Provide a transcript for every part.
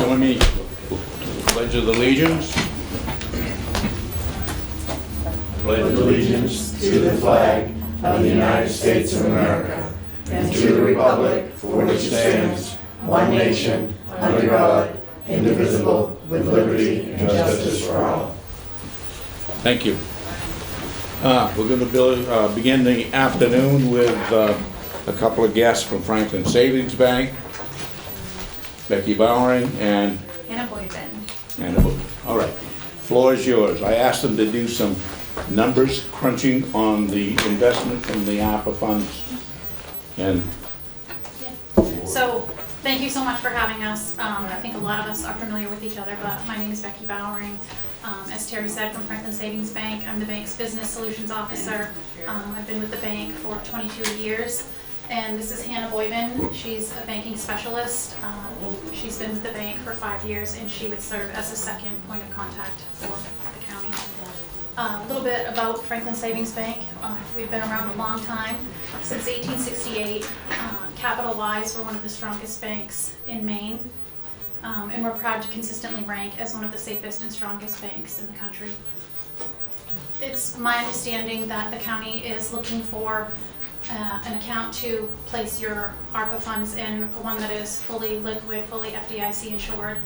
Join me, Pledge of Allegiance. Pledge allegiance to the flag of the United States of America and to the republic for which it stands, one nation, under God, indivisible, with liberty and justice for all. Thank you. We're going to begin the afternoon with a couple of guests from Franklin Savings Bank, Becky Bowering and Anna Boyden. All right, floor is yours. I asked them to do some numbers crunching on the investment from the ARPA funds. And so thank you so much for having us. I think a lot of us are familiar with each other, but my name is Becky Bowering. As Terry said, from Franklin Savings Bank. I'm the bank's business solutions officer. I've been with the bank for 22 years. And this is Hannah Boyden. She's a banking specialist. She's been with the bank for 5 years, and she would serve as a second point of contact for the county. A little bit about Franklin Savings Bank. We've been around a long time, since 1868. Capital-wise, we're one of the strongest banks in Maine, and we're proud to consistently rank as one of the safest and strongest banks in the country. It's my understanding that the county is looking for an account to place your ARPA funds in, one that is fully liquid, fully FDIC insured,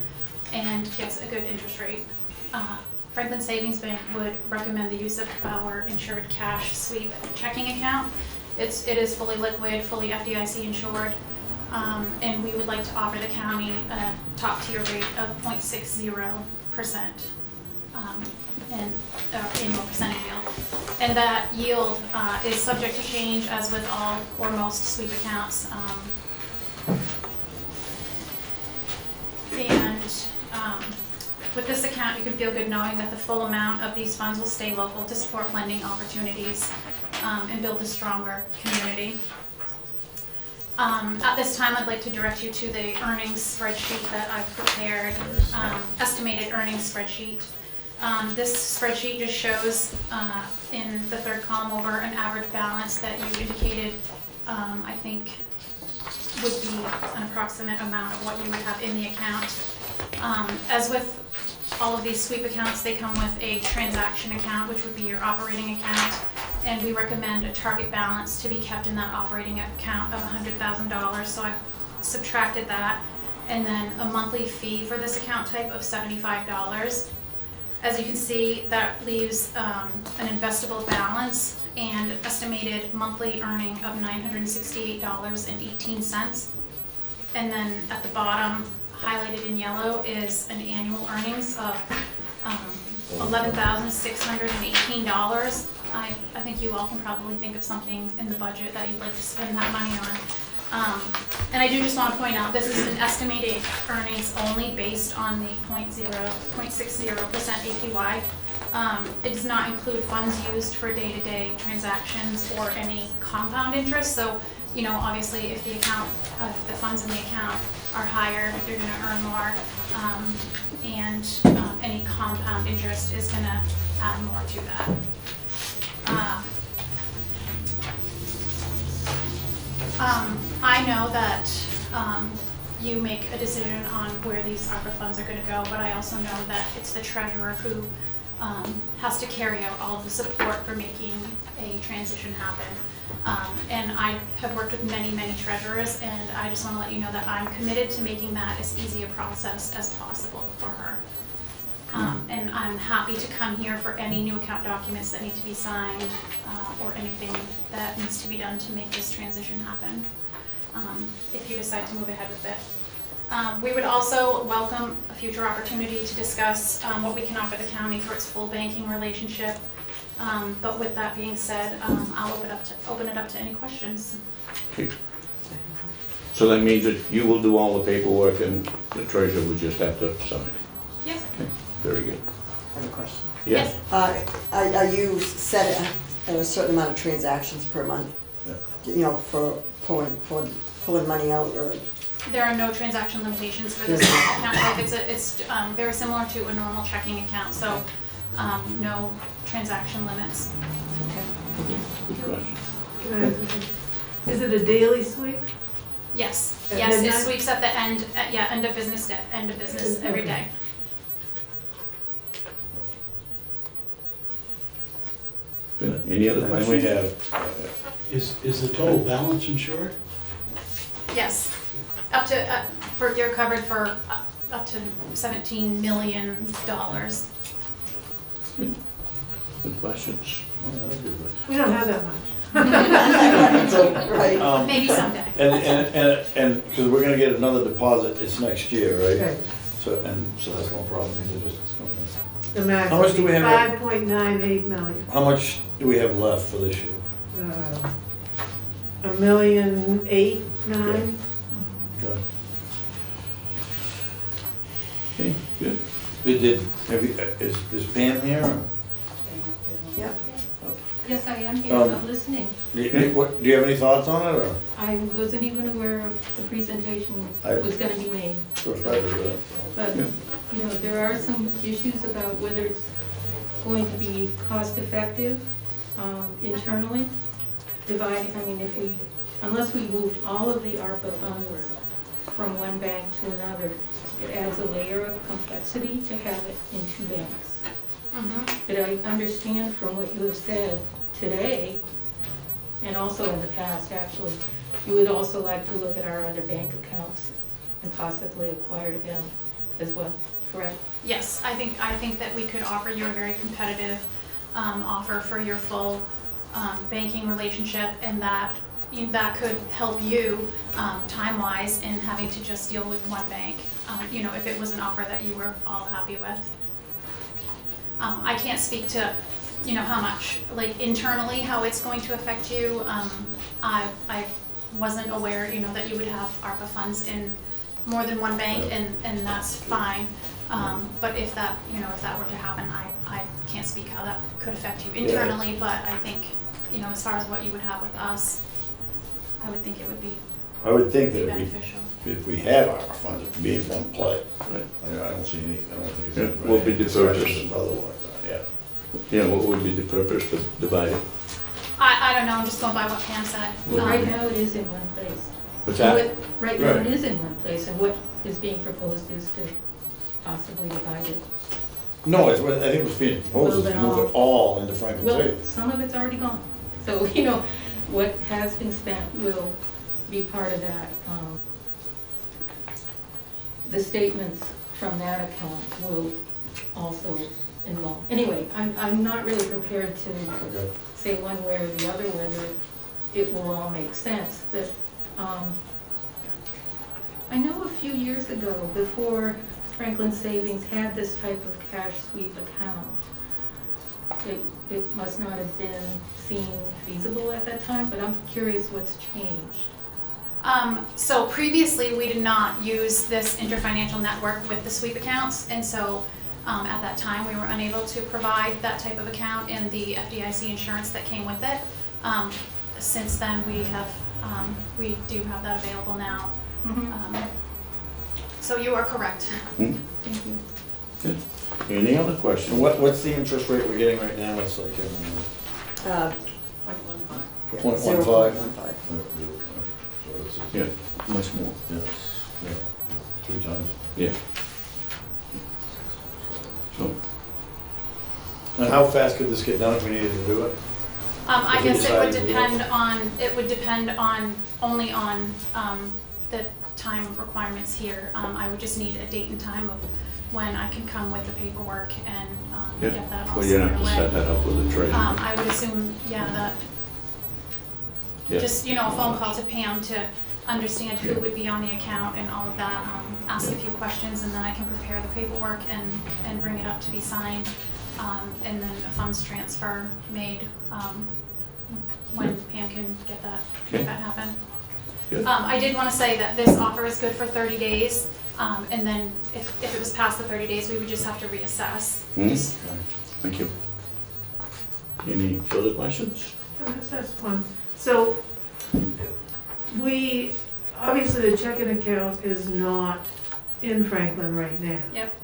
and gets a good interest rate. Franklin Savings Bank would recommend the use of our insured cash sweep checking account. It is fully liquid, fully FDIC insured, and we would like to offer the county a top tier rate of 0.60% and annual percentage yield. And that yield is subject to change, as with all or most sweep accounts. With this account, you can feel good knowing that the full amount of these funds will stay local to support lending opportunities and build a stronger community. At this time, I'd like to direct you to the earnings spreadsheet that I've prepared, estimated earnings spreadsheet. This spreadsheet just shows in the third column over an average balance that you indicated, I think would be an approximate amount of what you would have in the account. As with all of these sweep accounts, they come with a transaction account, which would be your operating account, and we recommend a target balance to be kept in that operating account of $100,000. So I've subtracted that, and then a monthly fee for this account type of $75. As you can see, that leaves an investable balance and an estimated monthly earning of $968.18. And then at the bottom, highlighted in yellow, is an annual earnings of $11,618. I think you all can probably think of something in the budget that you'd like to spend that money on. And I do just want to point out, this is an estimated earnings only based on the 0.60% APY. It does not include funds used for day-to-day transactions or any compound interest. So, you know, obviously if the funds in the account are higher, you're going to earn more, and any compound interest is going to add more to that. I know that you make a decision on where these ARPA funds are going to go, but I also know that it's the treasurer who has to carry out all of the support for making a transition happen. And I have worked with many treasurers, and I just want to let you know that I'm committed to making that as easy a process as possible for her. And I'm happy to come here for any new account documents that need to be signed or anything that needs to be done to make this transition happen, if you decide to move ahead with it. We would also welcome a future opportunity to discuss what we can offer the county for its full banking relationship. But with that being said, I'll open it up to any questions. okay. So that means that you will do all the paperwork and the treasurer would just have to sign. Yes. Okay. Very good. I have a question. Yes. Are you set at a certain amount of transactions per month? Yeah. You know, for pulling money out, or? There are no transaction limitations for this account type. It's very similar to a normal checking account, so no transaction limits. Okay. Good question. Is it a daily sweep? Yes, At yes, it midnight? sweeps at the end, end of business day, end of business every Okay. day. Good. Any other And then we questions? have, Is the total balance insured? Yes, up to, you're covered for up to $17 million. Good questions? oh, that was a good one. We don't have that much. Right. Maybe someday. And, because we're gonna get another deposit, it's next year, right? Okay. So that's no problem, either, just, okay. The max How much would do be we have? 5.98 million. How much do we have left for this year? $1.8 million, 9. Okay. Okay, good. Is Pam here? or- Yeah. Yes, I am here, Um, I'm listening. Do you have any thoughts on it, or? I wasn't even aware of the presentation I- was gonna be made. First I heard it, But, Yeah. you know, there are some issues about whether it's going to be cost-effective internally. Unless we moved all of the ARPA funds from one bank to another, it adds a layer of complexity to have it in two banks. Mhm. But I understand from what you have said today, and also in the past, actually, you would also like to look at our other bank accounts and possibly acquire them as well, correct? Yes, I think that we could offer you a very competitive offer for your full banking relationship, and that could help you time-wise in having to just deal with one bank, if it was an offer that you were all happy with. I can't speak to, how much, like internally, how it's going to affect you. I wasn't aware, that you would have ARPA funds in more than one bank, and that's fine. But if that were to happen, I can't speak how that could affect you internally, but I think, as far as what you would have with us, I would think it would be I would think that beneficial. if we had our funds, it'd be in one play. Right. I don't see any, I don't think it's. Yeah, anybody what would be the purpose? discussions Otherwise, yeah. Yeah, what would be the purpose to divide it? I don't know, I'm just going by what Pam said. Well, right now it is in one place. What's So that? Right now Right. it is in one place, and what is being proposed is to possibly divide it. No, I think what's being proposed is to move it all into Franklin Well, Savings. some of it's already gone. So, what has been spent will be part of that. The statements from that account will also involve. Anyway, I'm not really prepared to Okay. say one way or the other whether it will all make sense. But I know a few years ago, before Franklin Savings had this type of cash sweep account, it must not have been seen feasible at that time, but I'm curious what's changed. So previously, we did not use this interfinancial network with the sweep accounts, and so at that time, we were unable to provide that type of account and the FDIC insurance that came with it. Since then, we do have that available now. So you are correct. Hmm? Thank you. Good. Any other And questions? what's the interest rate we're getting right now? It's like, Yeah, 0.15. 0.15. Yeah, much more. Yes, yeah, 3 times. Yeah. So, And how fast could this get done if we needed to do it? I If we guess it would decided to do depend only on the time requirements here. I would just need a date and time of when I can come with the paperwork and yeah, get that all well, you squared have to away. set that up with the treasurer. I would assume, that, Yeah. just, a phone call to Pam to understand who would be on the account and all of that, ask a Yeah. few questions, and then I can prepare the paperwork and bring it up to be signed, and then a funds transfer made, when Pam can get that Okay. happen. Good. I did want to say that this offer is good for 30 days, and then if it was past the 30 days, we would just have to reassess. Hmm? Just- Thank you. Any further questions? That's one. So, obviously the checking account is not in Franklin right now. Yep.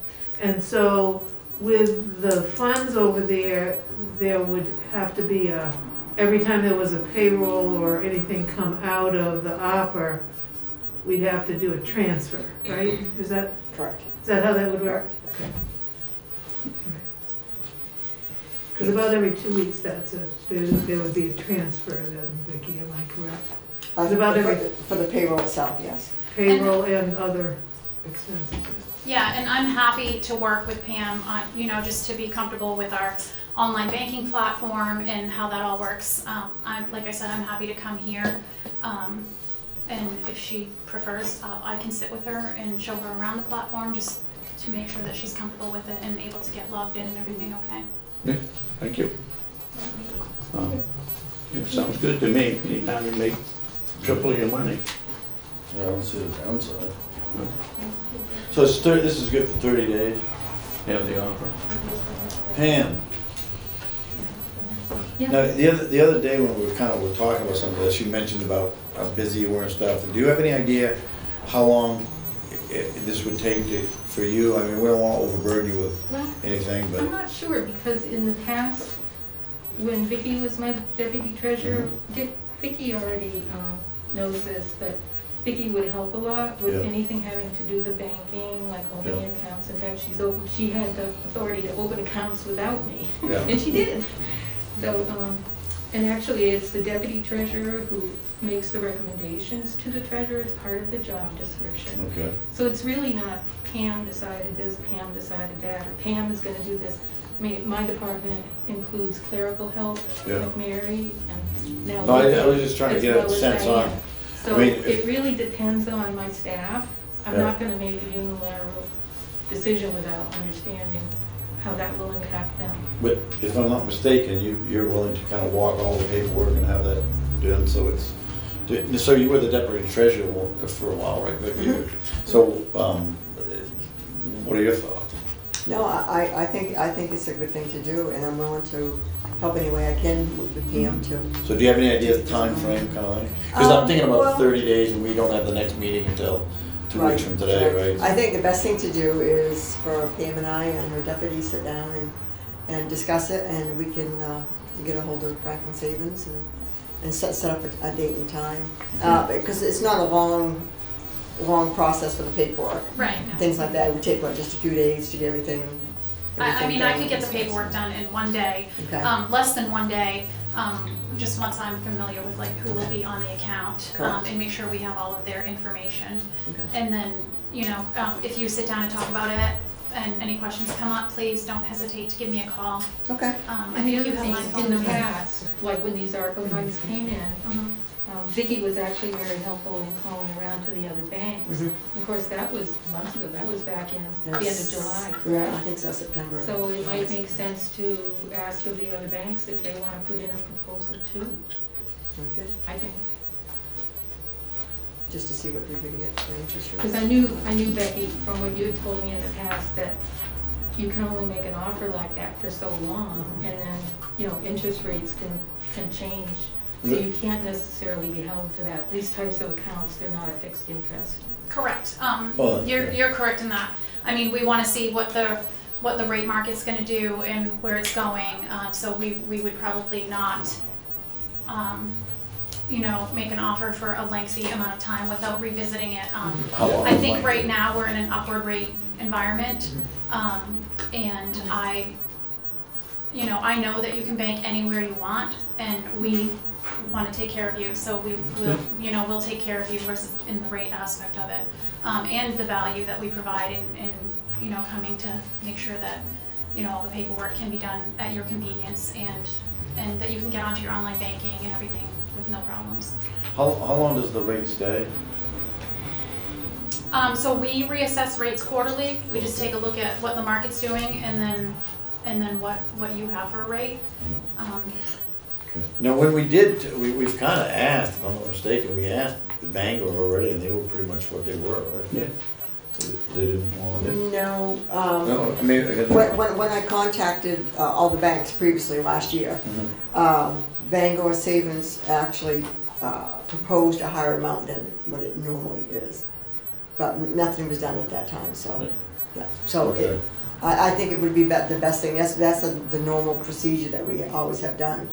And so with the funds over there, there would have to be every time there was a payroll or anything come out of the ARPA, we'd have to do a transfer, right? Is that Correct. how that would work? Okay. Because about every 2 weeks, there would be a transfer then, Vicki, am I correct? It's about For the payroll itself, yes. Payroll and other expenses. Yeah, and I'm happy to work with Pam on, just to be comfortable with our online banking platform and how that all works. Like I said, I'm happy to come here. And if she prefers, I can sit with her and show her around the platform just to make sure that she's comfortable with it and able to get logged in and everything okay. Yeah, thank you. It sounds good to me. Anytime you make triple your money. I don't see the downside. So this is good for 30 days. Yeah, the offer. Pam, Yeah. now the other day when we were talking about some of this, you mentioned about how busy you were and stuff. Do you have any idea how long this would take for you? I mean, we don't want to overburden you with Well, anything, I'm but not sure, because in the past, when Vicki was my deputy treasurer, Vicki already knows this, but Vicki would help a lot with Yeah. anything having to do the banking, like opening Yeah. accounts. In fact, she had the authority to open accounts without me, yeah. and she did. So, and actually, it's the deputy treasurer who makes the recommendations to the treasurer. It's part of the job description. Okay. So it's really not Pam decided this, Pam decided that, or Pam is gonna do this. My department includes clerical help, Yeah. like Mary, and now. No, I Vicki, was just trying to as get a well as sense Diane. on. So I mean, it really depends on my staff. I'm Yeah. not gonna make a unilateral decision without understanding how that will impact them. But if I'm not mistaken, you're willing to kind of walk all the paperwork and have that done, so so you were the deputy treasurer for a while, right? But so, what are your thoughts? No, I think it's a good thing to do, and I'm willing to help any way I can with PM too. So do you have any idea of the time frame, kind of thing? Because I'm thinking about Well- 30 days and we don't have the next meeting until 2 weeks from today, right? I think the best thing to do is for Pam and I and her deputy sit down and discuss it, and we can get a hold of Franklin Savings and set up a date and time. Because it's not a long process for the paperwork. Right. no. Things like that, it would take, just a few days to get everything I mean, I could get the done. paperwork done in one day, Okay. less than one day, just once I'm familiar with like who will be on the account, Correct. and make sure we have all of their information. Okay. And then, if you sit down and talk about it and any questions come up, please don't hesitate to give me a call. Okay. I And the think other you have thing, my phone in the number. past, like when these ARPA funds came in, Mhm. Vicki was actually very helpful in calling around to the other banks. Mhm. Of course, that was months ago, that was back in the end of July. Yeah, I think so, September. So it might make sense to ask of the other banks if they want to put in a proposal too, Okay. I think. Just to see what we could get for interest rates. Because I knew Becky, from what you had told me in the past, that you can only make an offer like that for so long, and then, interest rates can change. So you can't necessarily be held to that. These types of accounts, they're not a fixed interest. Correct. Oh, You're correct in that. I mean, we want to see what the rate market's going to do and where it's going. So we would probably not, make an offer for a lengthy amount of time without revisiting it. How long I think might- right now we're in an upward rate environment, and I know that you can bank anywhere you want, and we want to take care of you, so we'll take care of you versus in the rate aspect of it, and the value that we provide in coming to make sure that all the paperwork can be done at your convenience, and that you can get onto your online banking and everything with no problems. How long does the rate stay? So we reassess rates quarterly. We just take a look at what the market's doing, and then what you have for a rate. Now, when we've kind of asked, if I'm not mistaken, we asked the Bangor already, and they were pretty much what they were, right? Yeah. They didn't want it. No, No, I mean, when I contacted all the banks previously last year, Bangor Savings actually proposed a higher amount than what it normally is. But nothing was done at that time, so, yeah. So Okay. I think it would be the best thing, that's the normal procedure that we always have done.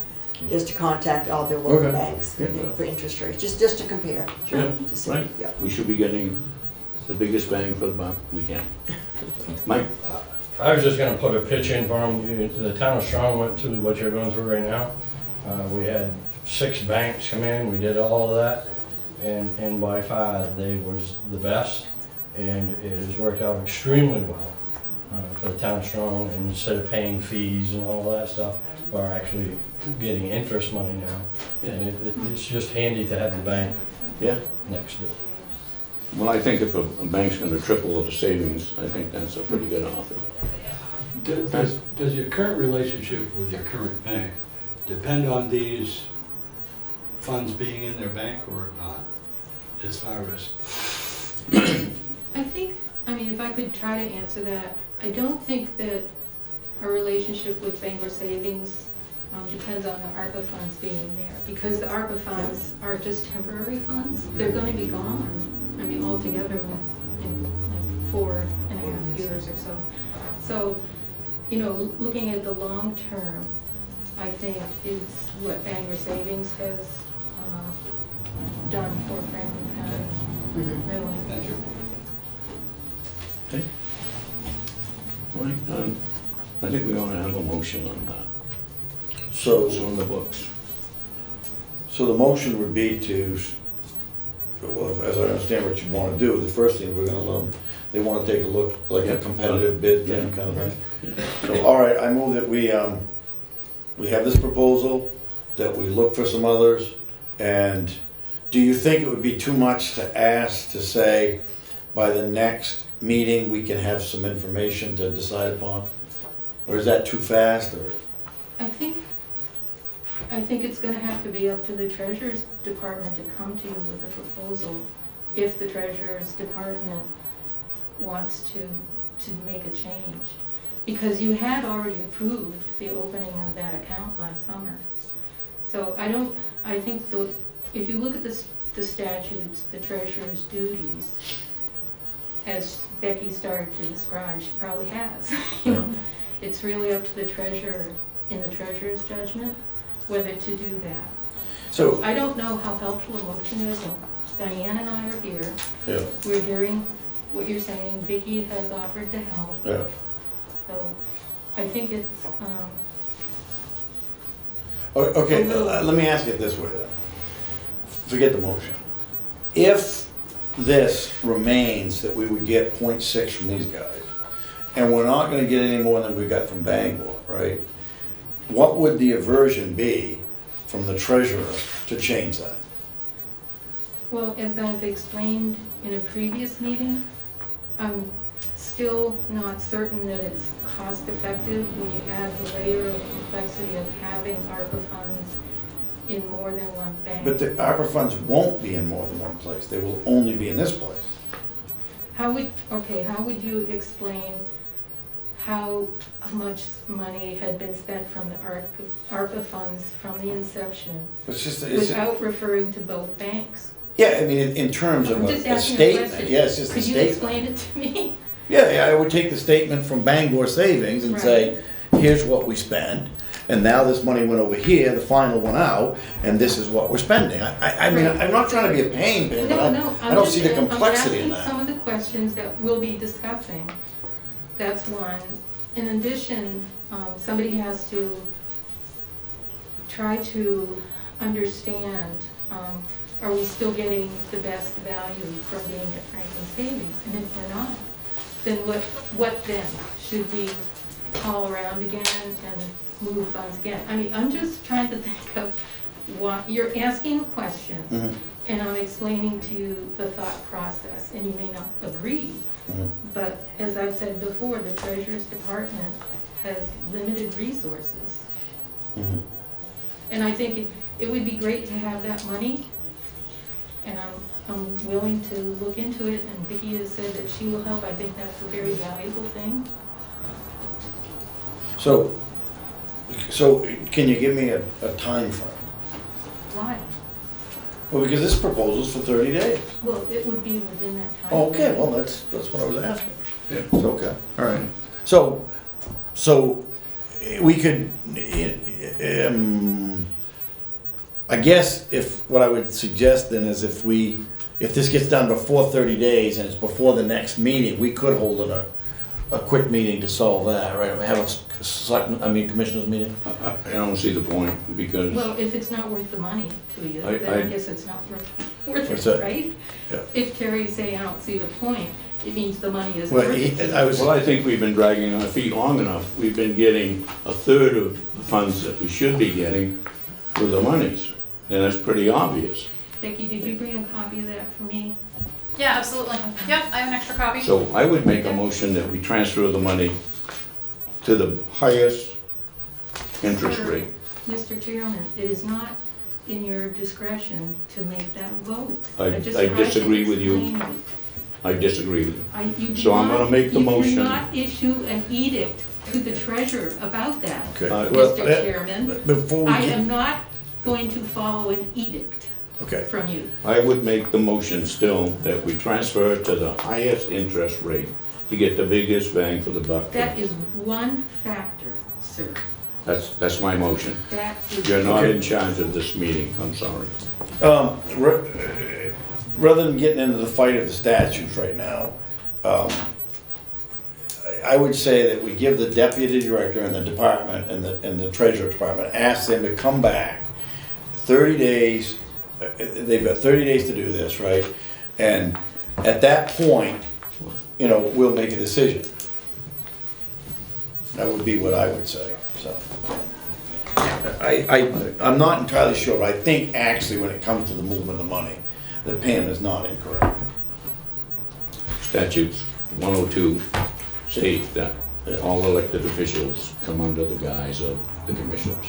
is to contact all their local Okay. banks Yeah. for interest rates, just to compare. Yeah, To see, right. yeah. We should be getting the biggest bang for the buck we can. Mike? I was just gonna put a pitch in for them. The town of Strong went through what you're going through right now. We had 6 banks come in, we did all of that, and by far, they was the best, and it has worked out extremely well for the town of Strong, and instead of paying fees and all that stuff, we're actually getting interest money now, and it's just handy to have the bank Yeah. next to it. Well, I think if a bank's gonna triple the savings, I think that's a pretty good offer. Does your current relationship with your current bank depend on these funds being in their bank or not? As far as, I think, I mean, if I could try to answer that, I don't think that our relationship with Bangor Savings depends on the ARPA funds being there, because the ARPA funds are just temporary funds. They're gonna be gone, I mean, altogether in like 4.5 years or so. So, you know, looking at the long term, I think is what Bangor Savings has done for Franklin County, really. thank you. Okay. All right, I think we ought to have a motion on that. So, It's on the books. so the motion would be to, well, as I understand what you want to do, the first thing we're gonna let them, they want to take a look, like a competitive bid thing kind of thing. So, all right, I move that we have this proposal, that we look for some others, and do you think it would be too much to ask to say, by the next meeting, we can have some information to decide upon? Or is that too fast, or? I think it's gonna have to be up to the Treasurer's Department to come to you with a proposal, if the Treasurer's Department wants to make a change. Because you had already approved the opening of that account last summer. So I think if you look at the statutes, the Treasurer's duties, as Becky started to describe, she probably has. You know, it's really up to the Treasurer, in the Treasurer's judgment, whether to do that. So, I don't know how helpful a motion is, and Diane and I are here. yeah, We're hearing what you're saying. Vicki has offered to help. yeah. So I think it's, Okay, let me ask it this way then. Forget the motion. If this remains that we would get 0.6 from these guys, and we're not gonna get any more than we got from Bangor, right? What would the aversion be from the treasurer to change that? well, as I've explained in a previous meeting, I'm still not certain that it's cost effective when you add the layer of complexity of having ARPA funds in more than one bank. But the ARPA funds won't be in more than one place. They will only be in this place. How would you explain how much money had been spent from the ARPA funds from the inception It's just, without referring to both banks? yeah, I mean, in terms of I'm just a asking a statement, question. yeah, it's just a Could you statement. explain it to me? Yeah, I would take the statement from Bangor Savings and say, here's what we spent, and now this money went over here, the final went out, and this is what we're spending. I mean, I'm not trying to be a pain, but No, I don't see the complexity in I'm asking some that. of the questions that we'll be discussing. That's one. In addition, somebody has to try to understand, are we still getting the best value from being at Franklin Savings? And if we're not, then what then? Should we call around again and move funds again? I mean, I'm just trying to think of what, you're asking a question, Mhm, and I'm explaining to you the thought process, and you may not agree. mhm. But as I've said before, the Treasurer's Department has limited resources. Mhm. And I think it would be great to have that money, and I'm willing to look into it, and Vicki has said that she will help. I think that's a very valuable thing. So can you give me a time frame? Why? Well, because this proposal's for 30 days. Well, it would be within that time. Okay, well, that's what I was asking. Yeah. It's okay, all right. So we could, I guess what I would suggest then is if this gets done before 30 days and it's before the next meeting, we could hold a quick meeting to solve that, right? Have a commissioners meeting? I don't see the point, because Well, if it's not worth the money to you, I- then I guess it's not worth What's it, that? right? Yeah. If Terry's saying, I don't see the point, it means the money isn't Well, worth it. well, I think we've been dragging our feet long enough. We've been getting a third of the funds that we should be getting with the monies, and that's pretty obvious. Becky, did you bring a copy of that for me? Yeah, absolutely. Yep, I have an extra copy. So I would make a motion that we transfer the money to the highest interest rate. Mr. Chairman, it is not in your discretion to make that vote. I just tried to disagree with you. explain it. I disagree with you. You do So I'm gonna not- make the motion. You cannot issue an edict to the treasurer about that, Okay. Well, Mr. Chairman. Before we I get, am not going to follow an edict okay, from you. I would make the motion still that we transfer it to the highest interest rate to get the biggest bang for the buck. That is one factor, sir. That's my motion. That is. You're not Okay. in charge of this meeting, I'm sorry. rather than getting into the fight of the statutes right now, I would say that we give the deputy director and the department and the treasurer department, ask them to come back 30 days, they've got 30 days to do this, right? And at that point, we'll make a decision. That would be what I would say, so. I'm not entirely sure, but I think actually when it comes to the movement of money, that Pam is not incorrect. Statutes 102 state that all elected officials come under the guise of the commissioners.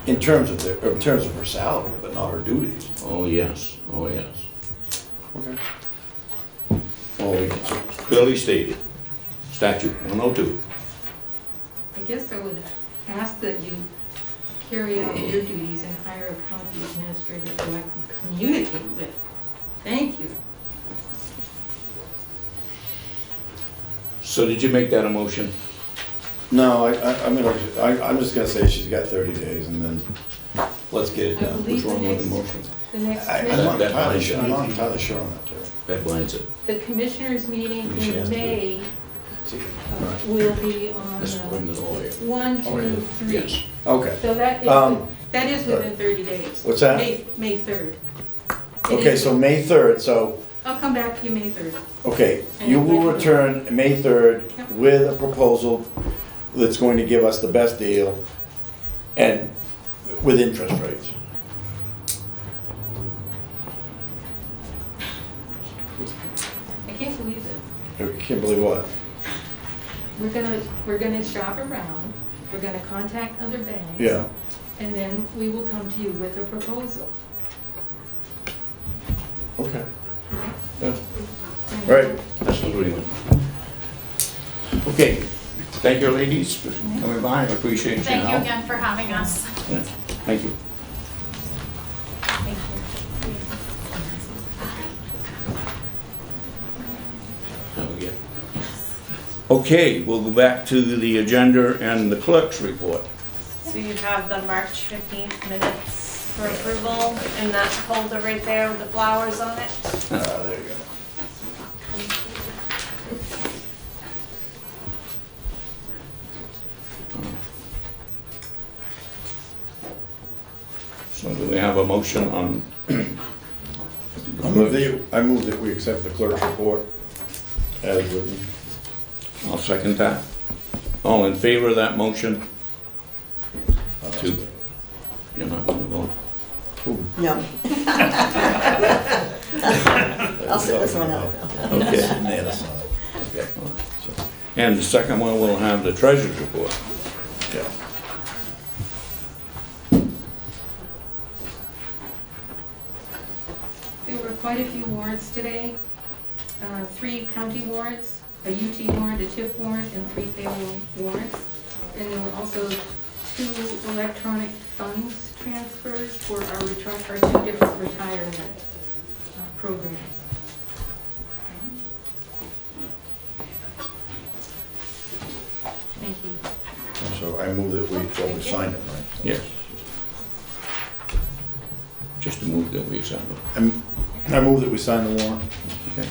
In terms of her salary, but not her duties. Oh, yes, oh, yes. Okay. Well, we can, Clearly stated, statute 102. I guess I would ask that you carry out your duties and hire a county administrator who I can communicate with. Thank you. So did you make that a motion? no, I'm just gonna say she's got 30 days and then let's get it I done. believe What's wrong with the the motion? next I'm commission- not entirely sure, I'm not entirely sure on that, Terry. That blinds it. the commissioners meeting Maybe she has in to do it. May See, will be on That's according to the lawyer. 1, Oh, yeah. 2, 3. Yes. Okay, So that Um, is within 30 days. What's that? May 3rd. It okay, is- so May 3rd, so, I'll come back to you May 3rd. okay, you will return May 3rd with a proposal that's going to give us the best deal and with interest rates. I can't believe it. I can't believe what? We're gonna shop around, we're gonna contact other banks. Yeah, And then we will come to you with a proposal. okay. Yeah. Right. That's an agreement. Okay, thank you, ladies, for coming by, I appreciate your Thank you help. again for having us. Yeah, thank you. Thank you. Have a good- Okay, we'll go back to the agenda and the clerk's report. So you have the March 15th minutes for approval in that folder right there with the flowers on it. There you go. So do we have a motion on? I move that we accept the clerk's report as written. I'll second that. All in favor of that motion? Two. You're not gonna vote? No. I'll sit this one out. Okay. And the other side. Okay. And the second one, we'll have the treasurer's report. Yeah. There were quite a few warrants today. 3 county warrants, a UT warrant, a TIF warrant, and 3 payroll warrants. And there were also 2 electronic funds transfers for our 2 different retirement programs. Thank you. So I move that we sign it, right? Yes. that we accept it. I move that we sign the warrant. Okay.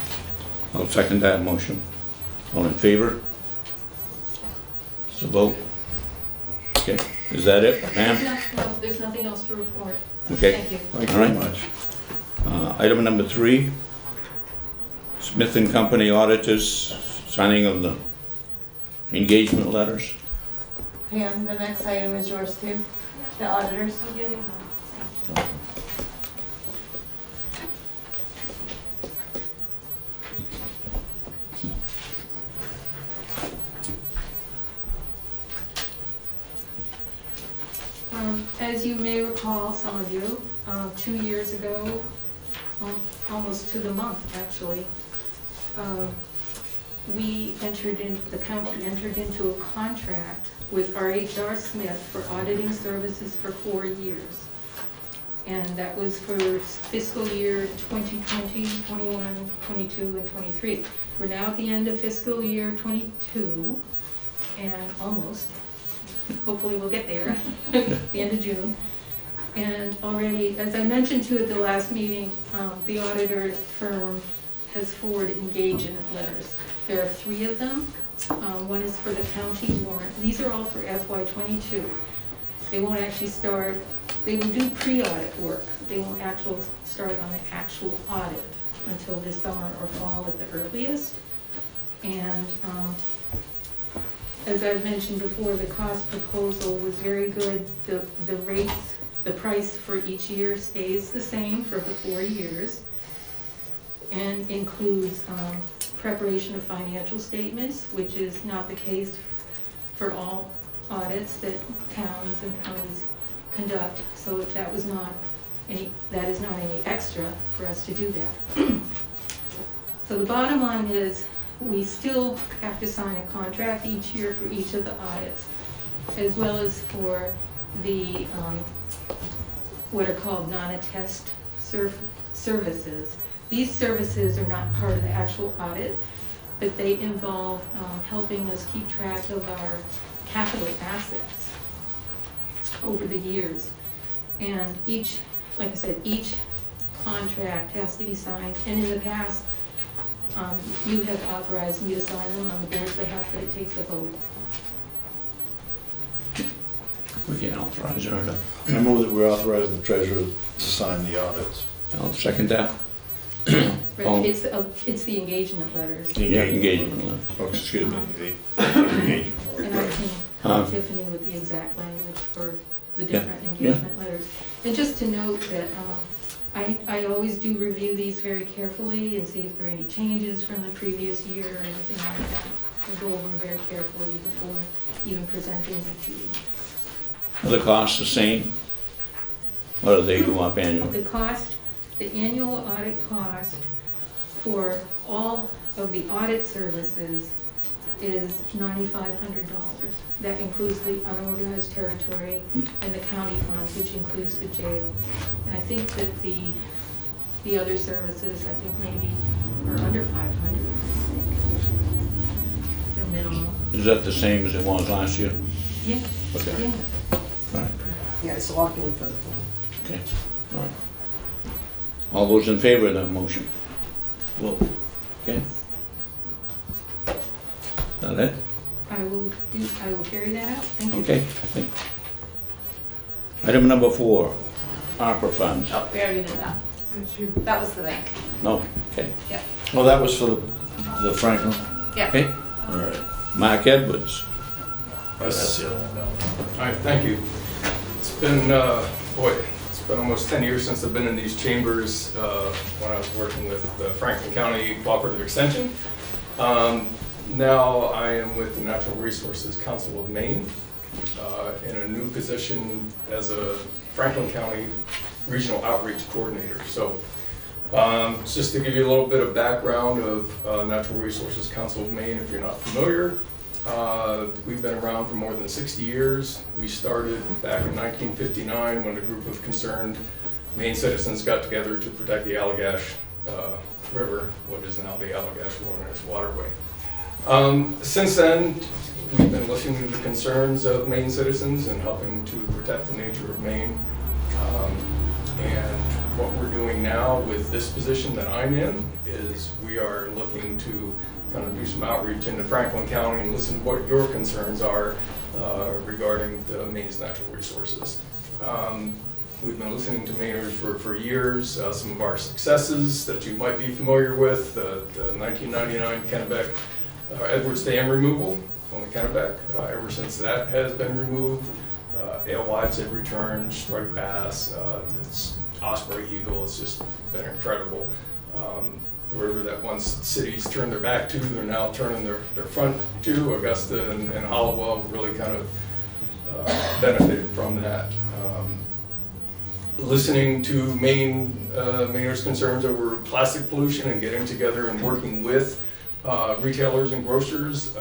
I'll second that motion. All in favor? It's a vote. Okay, is that it, ma'am? No, there's nothing else to report. Okay. Thank you. Thank you All very right. much. Item number 3, Smith and Company-auditors, signing of the engagement letters. Pam, the next item is yours too, the auditors. I'm getting them. As you may recall, some of you, 2 years ago, almost to the month actually, the county entered into a contract with RHR Smith for auditing services for 4 years. And that was for fiscal year 2020, 21, 22, and 23. We're now at the end of fiscal year 22, and almost. Hopefully we'll get there, the end of June. And already, as I mentioned to you at the last meeting, the auditor firm has forwarded engagement letters. There are 3 of them. One is for the county warrant. These are all for FY22. They won't actually start, they will do pre-audit work. They won't actually start on the actual audit until this summer or fall at the earliest. And as I've mentioned before, the cost proposal was very good. The rates, the price for each year stays the same for the 4 years, and includes preparation of financial statements, which is not the case for all audits that towns and counties conduct. So that is not any extra for us to do that. So the bottom line is, we still have to sign a contract each year for each of the audits, as well as for the what are called non-attest services. These services are not part of the actual audit, but they involve helping us keep track of our capital assets over the years. And each, like I said, each contract has to be signed, and in the past, you have authorized me to sign them on the board's behalf, but it takes a vote. We can authorize her to. I move that we authorize the treasurer to sign the audits. I'll second that. Right, Oh. it's the engagement letters. Yeah, engagement letter. Oh, excuse me, the engagement. And I can help Tiffany with the exact language for the different engagement letters. And just to note that I always do review these very carefully and see if there are any changes from the previous year or anything like that. I go over them very carefully before even presenting them to you. Are the costs the same? Or do they go up annually? The annual audit cost for all of the audit services is $9,500. That includes the unorganized territory and the county funds, which includes the jail. And I think that the other services, I think maybe are under 500. The minimum. Is that the same as it was last year? Yeah. Okay. Yeah. All right. Yeah, it's locked in for the fall. Okay, all right. All those in favor of that motion? Vote. Okay. Is that it? I will carry that out. Thank you. Okay. Thank you. Item number 4, ARPA funds. Oh, we already did that. That's you. That was the bank. No, okay. Oh, that was for the Franklin? Yeah. Okay, All right. Mark Edwards. That's it. All right, thank you. It's been, it's been almost 10 years since I've been in these chambers when I was working with the Franklin County Cooperative Extension. Now I am with the Natural Resources Council of Maine in a new position as a Franklin County Regional Outreach Coordinator. So just to give you a little bit of background of Natural Resources Council of Maine, if you're not familiar, we've been around for more than 60 years. We started back in 1959 when a group of concerned Maine citizens got together to protect the Allagash River, what is now the Allagash Wilderness Waterway. Since then, we've been listening to the concerns of Maine citizens and helping to protect the nature of Maine. And what we're doing now with this position that I'm in is we are looking to kind of do some outreach into Franklin County and listen to what your concerns are regarding the Maine's natural resources. We've been listening to Mainers for years. Some of our successes that you might be familiar with, the 1999 Kennebec Edwards Dam removal on the Kennebec. Ever since that has been removed, alewives have returned, striped bass, it's osprey eagle. It's just been incredible. The river that once cities turned their back to, they're now turning their front to. Augusta and Hollowell really kind of benefited from that. Listening to Mainers' concerns over plastic pollution and getting together and working with retailers and grocers,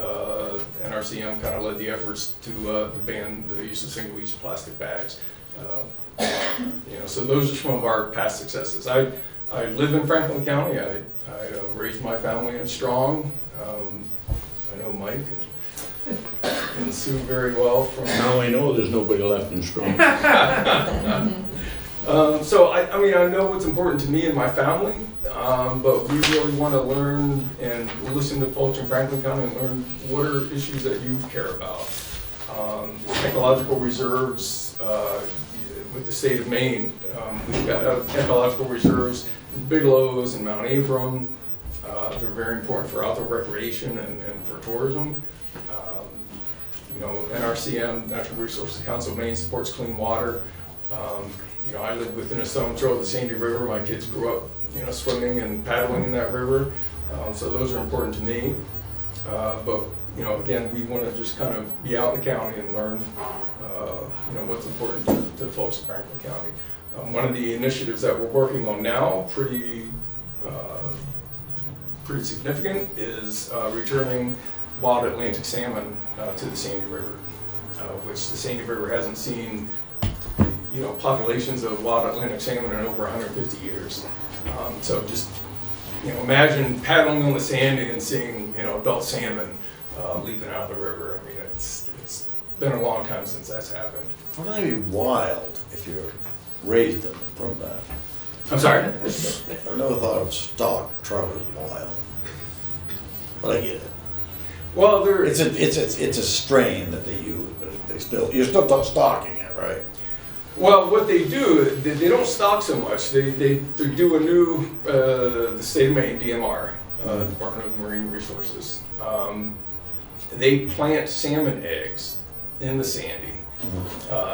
Nrcm kind of led the efforts to ban the use of single-use plastic bags. So those are some of our past successes. I live in Franklin County. I raised my family in Strong. I know Mike and Sue very well from. Now I know there's nobody left in Strong. So I mean, I know what's important to me and my family, but we really want to learn and listen to folks in Franklin County and learn what are issues that you care about. Ecological reserves with the state of Maine, we've got ecological reserves in Bigelow's and Mount Abram. They're very important for outdoor recreation and for tourism. Nrcm, Natural Resources Council of Maine, supports clean water. I live within a stone's throw of the Sandy River. My kids grew up, swimming and paddling in that river. So those are important to me. But again, we want to just kind of be out in the county and learn, what's important to folks in Franklin County. One of the initiatives that we're working on now, pretty significant, is returning wild Atlantic salmon to the Sandy River, which the Sandy River hasn't seen populations of wild Atlantic salmon in over 150 years. So just, imagine paddling on the sand and seeing, adult salmon leaping out of the river. I mean, it's been a long time since that's happened. How can they be wild if you're raised them and put them back? I'm sorry? I've never thought of stock trout as wild, but I get it. Well, It's a strain that they use, but you're still stocking it, right? Well, what they do, they don't stock so much. They do a new, the state of Maine, DMR, Department of Marine Resources. They plant salmon eggs in the Sandy.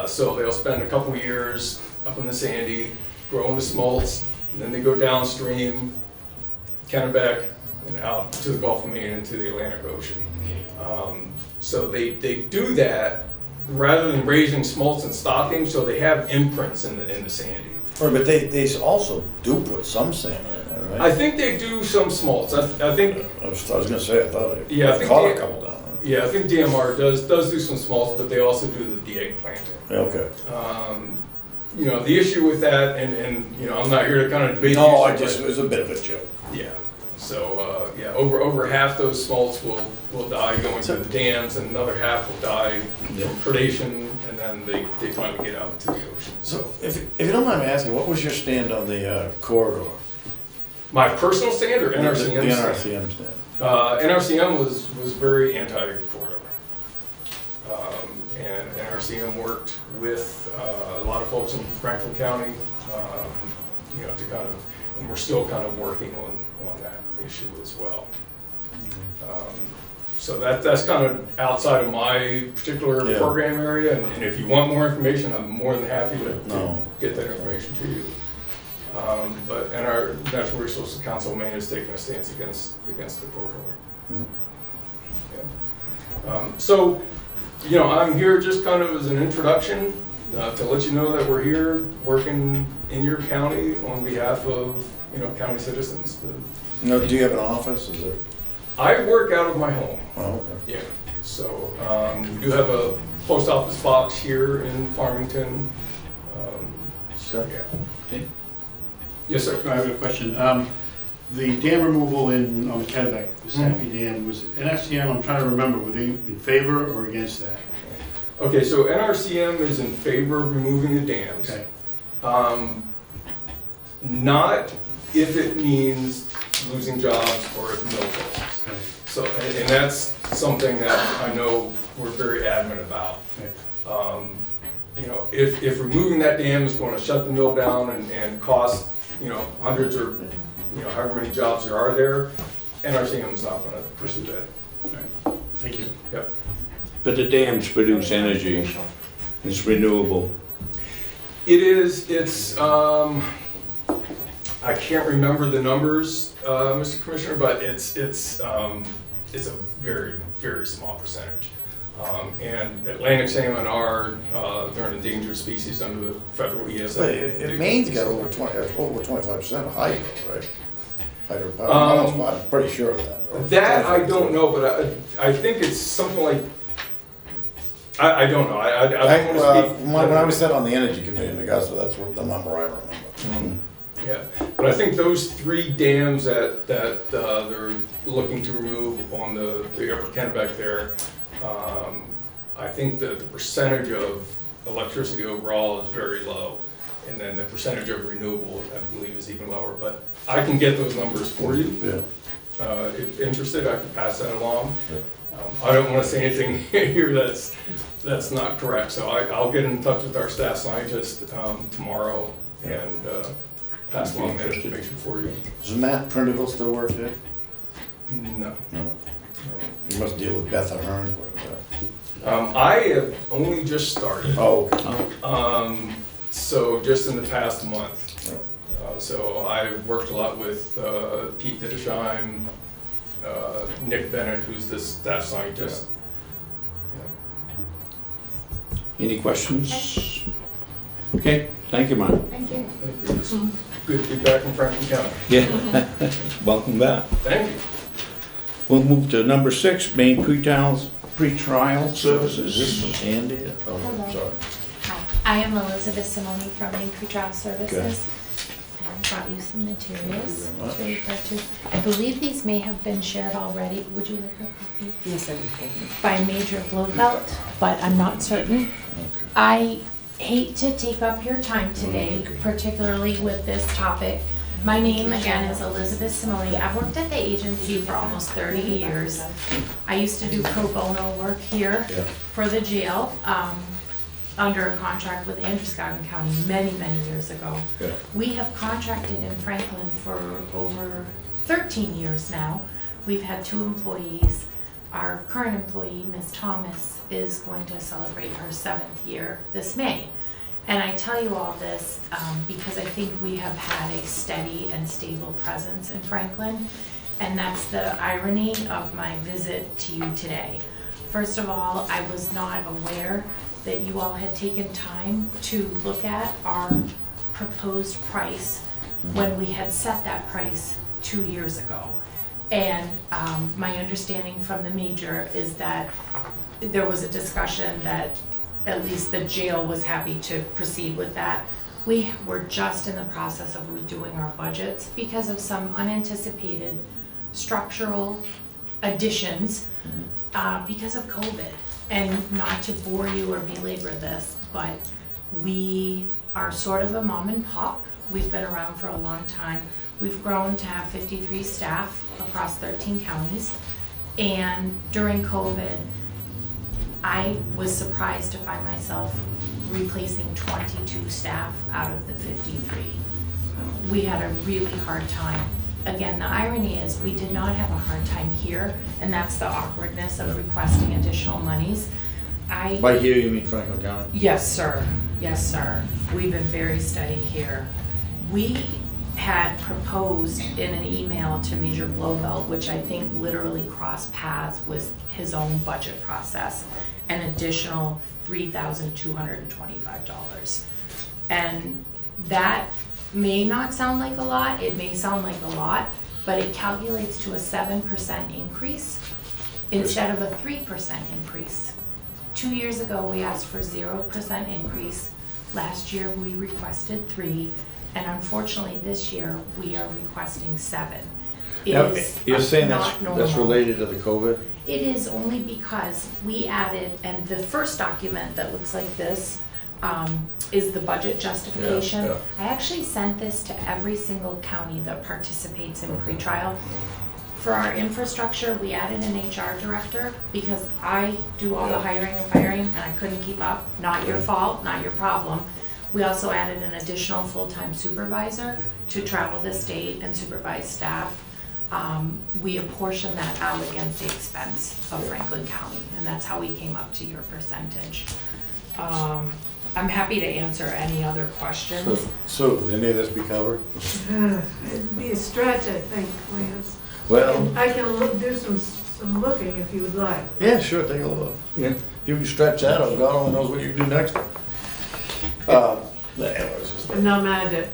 So they'll spend a couple years up in the Sandy, growing the smolts, and then they go downstream, Kennebec, and out to the Gulf of Maine and to the Atlantic Ocean. So they do that rather than raising smolts and stocking, so they have imprints in the Sandy. Right, but they also do put some salmon in there, right? I think they do some smolts. I think. I was gonna say, I thought I think caught a couple down there. Yeah, I think DMR does do some smolts, but they also do the egg planting. Okay. The issue with that, and I'm not here to kind of debate. No, the issue, it was a bit of a joke. Yeah. So over half those smolts will die going through the dams, and another half will die from predation, and then they finally get out into the ocean. So if you don't mind me asking, what was your stand on the corridor? My personal stand or NRCM stand? The NRCM stand. NRCM was very anti-corridor. And NRCM worked with a lot of folks in Franklin County, to kind of, and we're still kind of working on that issue as well. So that's kind of outside of my particular program area, and if you want more information, I'm more than happy to get that information to you. But our Natural Resources Council of Maine has taken a stance against the corridor. So, I'm here just kind of as an introduction to let you know that we're here working in your county on behalf of county citizens. No, do you have an office? Is it? I work out of my home. Oh, okay. Yeah. So we do have a post office box here in Farmington. Yeah. Okay. Yes, sir. I have a question. The dam removal on the Kennebec, the Sappy Dam, was NRCM, I'm trying to remember, were they in favor or against that? Okay, so NRCM is in favor of removing the dams. Okay. Not if it means losing jobs or if mill closes. So, and that's something that I know we're very adamant about. You know, if removing that dam is going to shut the mill down and cost, you know, hundreds or, you know, however many jobs there are there, NRCM is not going to pursue that. Thank you. Yep. But the dams produce energy, it's renewable. It is, I can't remember the numbers, Mr. Commissioner, but it's a very, very small percentage. And Atlantic salmon are, they're an endangered species under the federal ESA. But if Maine's got over 25% of hydro, right? Hydropower, I'm pretty sure of that. Or That I 25%. don't know, but I think it's something like, I don't know, I don't want to speak. When I was sat on the Energy Committee in Augusta, that's what the number I remember. Yeah, but I think those 3 dams that they're looking to remove on the upper Kennebec there, I think the percentage of electricity overall is very low. And then the percentage of renewable, I believe, is even lower. But I can get those numbers for you. Yeah. If interested, I can pass that along. I don't want to say anything here that's not correct. So I'll get in touch with our staff scientist tomorrow and pass along that information for you. Does Matt Prindiville still work there? No. No. You must deal with Beth Ahern. I have only just started. Oh, okay. So just in the past month. Oh. So I've worked a lot with Pete Dittesheim, Nick Bennett, who's the staff scientist. Any questions? Okay, thank you, Mark. Thank you. It's good to be back in Franklin County. Yeah, welcome back. Thank you. We'll move to number 6, Maine pretrial Is services. this from Andy? Oh, Hello. sorry. Hi, I am Elizabeth Simone from Maine Pretrial Services. And I brought you some materials Thank to you refer to. I believe these may have been shared already. Would you like a copy? Yes, I would. By Major Blofeld, but I'm not certain. I hate to take up your time today, particularly with this topic. My name again is Elizabeth Simone. I've worked at the agency for almost 30 years. I used to do pro bono work here Yeah. for the jail, under a contract with Androscoggin County many, many years ago. Yeah. We have contracted in Franklin for over 13 years now. We've had 2 employees. Our current employee, Ms. Thomas, is going to celebrate her 7th year this May. And I tell you all this because I think we have had a steady and stable presence in Franklin. And that's the irony of my visit to you today. First of all, I was not aware that you all had taken time to look at our proposed price when we had set that price 2 years ago. And my understanding from the major is that there was a discussion that at least the jail was happy to proceed with that. We were just in the process of redoing our budgets because of some unanticipated structural additions because of COVID. And not to bore you or belabor this, but we are sort of a mom and pop. We've been around for a long time. We've grown to have 53 staff across 13 counties. And during COVID, I was surprised to find myself replacing 22 staff out of the 53. We had a really hard time. Again, the irony is we did not have a hard time here, and that's the awkwardness of requesting additional monies. By here, you mean Franklin County? Yes, sir. Yes, sir. We've been very steady here. We had proposed in an email to Major Blofeld, which I think literally crossed paths with his own budget process, an additional $3,225. And that may not sound like a lot, it may sound like a lot, but it calculates to a 7% increase instead of a 3% increase. 2 years ago, we asked for 0% increase. Last year, we requested 3%. And unfortunately, this year, we are requesting 7%. Now, you're saying not that's normal. related to the COVID? It is only because we added, and the first document that looks like this is the budget justification. Yeah, yeah. I actually sent this to every single county that participates in pretrial. For our infrastructure, we added an HR director because I do all the hiring and firing and I couldn't keep up. Not your fault, not your problem. We also added an additional full-time supervisor to travel the state and supervise staff. We apportion that out against the expense of Franklin County, and that's how we came up to your percentage. I'm happy to answer any other questions. So, would any of this be covered? It'd be a stretch, I think, Lance. Well, I can do some looking if you would like. yeah, sure, take a look. Yeah. If you can stretch that out, God only knows what you can do next time. Anyways, just I'm not mad at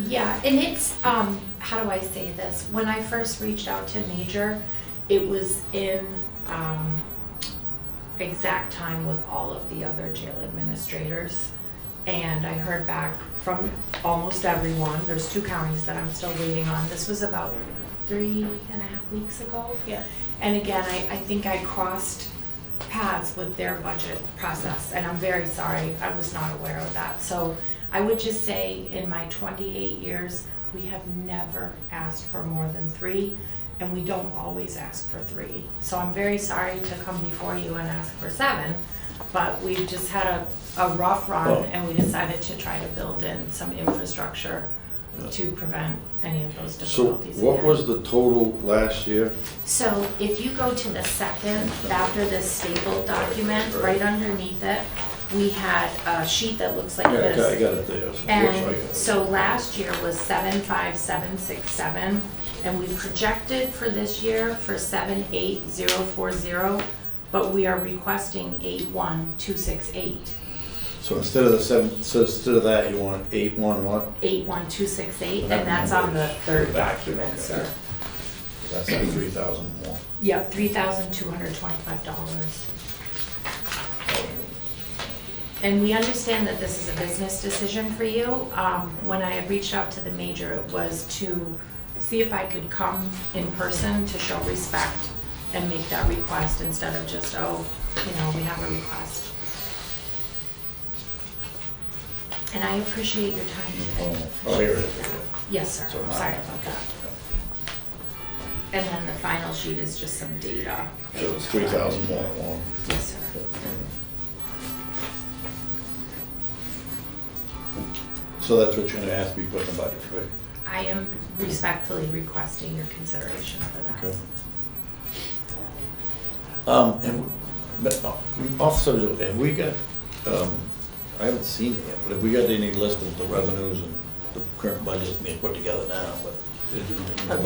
Yeah, and it's, how do I say this? When I first reached out to Major, it was in exact time with all of the other jail administrators. And I heard back from almost everyone. There's 2 counties that I'm still waiting on. This was about 3.5 weeks ago. Yeah. And again, I think I crossed paths with their budget process, and I'm very sorry, I was not aware of that. So I would just say in my 28 years, we have never asked for more than 3, and we don't always ask for 3. So I'm very sorry to come before you and ask for 7, but we've just had a rough run, and we decided to try to build in some infrastructure to prevent any of those difficulties. So what again. was the total last year? So if you go to the second, after this stapled document, right underneath it, we had a sheet that looks like Yeah, I this. got it there. So And so last year was 75767, and we projected for this year for 78040, but we are requesting 81268. So instead of instead of that, you want 8-1 what? 81268, and that's on the third document, sir. That's like 3,000 more. Yeah, $3,225. And we understand that this is a business decision for you. When I had reached out to the Major, it was to see if I could come in person to show respect and make that request instead of just, we have a request. And I appreciate your time today. Oh, here it is. Yes, sir. So I'm sorry about that. And then the final sheet is just some data. So it's 3,000 more. Yes, sir. So that's what you're gonna ask me to put in the budget, right? I am respectfully requesting your consideration for that. Okay. Off subject, have we got, I haven't seen it yet, but have we got any list of the revenues and the current budget being put together now? But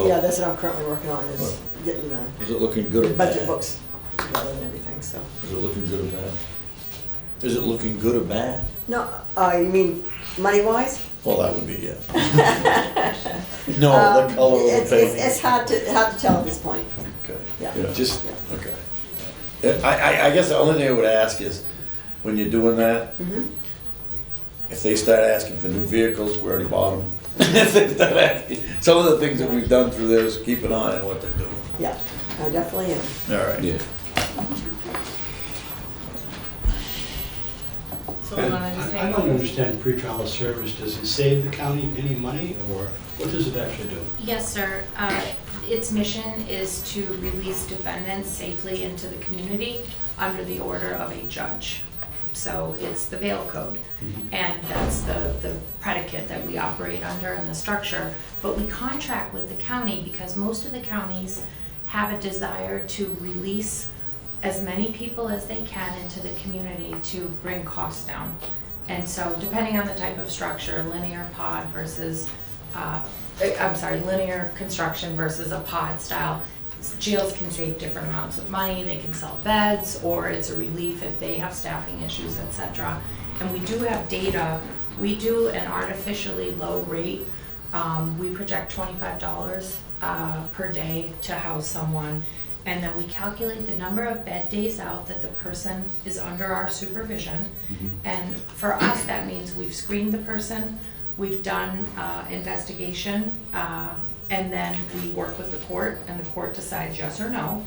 Yeah, that's what I'm currently working on, is getting is it looking good or the bad? budget books together and everything, so. Is it looking good or bad? Is it looking good or bad? No, you mean money-wise? Well, that would be, yeah. No, the color of the It's painting. hard to tell at this point. Okay. Yeah. Just, okay. I guess the only thing I would ask is, when you're doing that, if they start asking for new vehicles, we already bought them. If they start asking, some of the things that we've done through there is keep an eye on what they're doing. Yeah, I definitely am. All right. Yeah. So we wanna just I hang don't on. understand pretrial service. Does it save the county any money, or what does it actually do? Yes, sir. Its mission is to release defendants safely into the community under the order of a judge. So it's the bail code, and that's the predicate that we operate under and the structure. But we contract with the county because most of the counties have a desire to release as many people as they can into the community to bring costs down. And so depending on the type of structure, linear pod versus, linear construction versus a pod style, jails can save different amounts of money. They can sell beds, or it's a relief if they have staffing issues, etc. And we do have data. We do an artificially low rate. We project $25 per day to house someone. And then we calculate the number of bed days out that the person is under our supervision. And for us, that means we've screened the person, we've done investigation, and then we work with the court, and the court decides yes or no.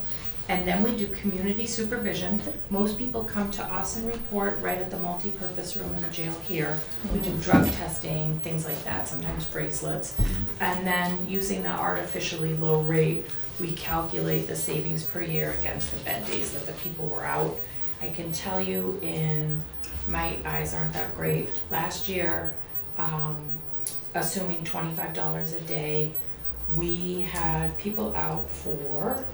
And then we do community supervision. Most people come to us and report right at the multi-purpose room in the jail here. We do drug testing, things like that, sometimes bracelets. And then using the artificially low rate, we calculate the savings per year against the bed days that the people were out. I can tell you my eyes aren't that great. Last year, assuming $25 a day, we had people out for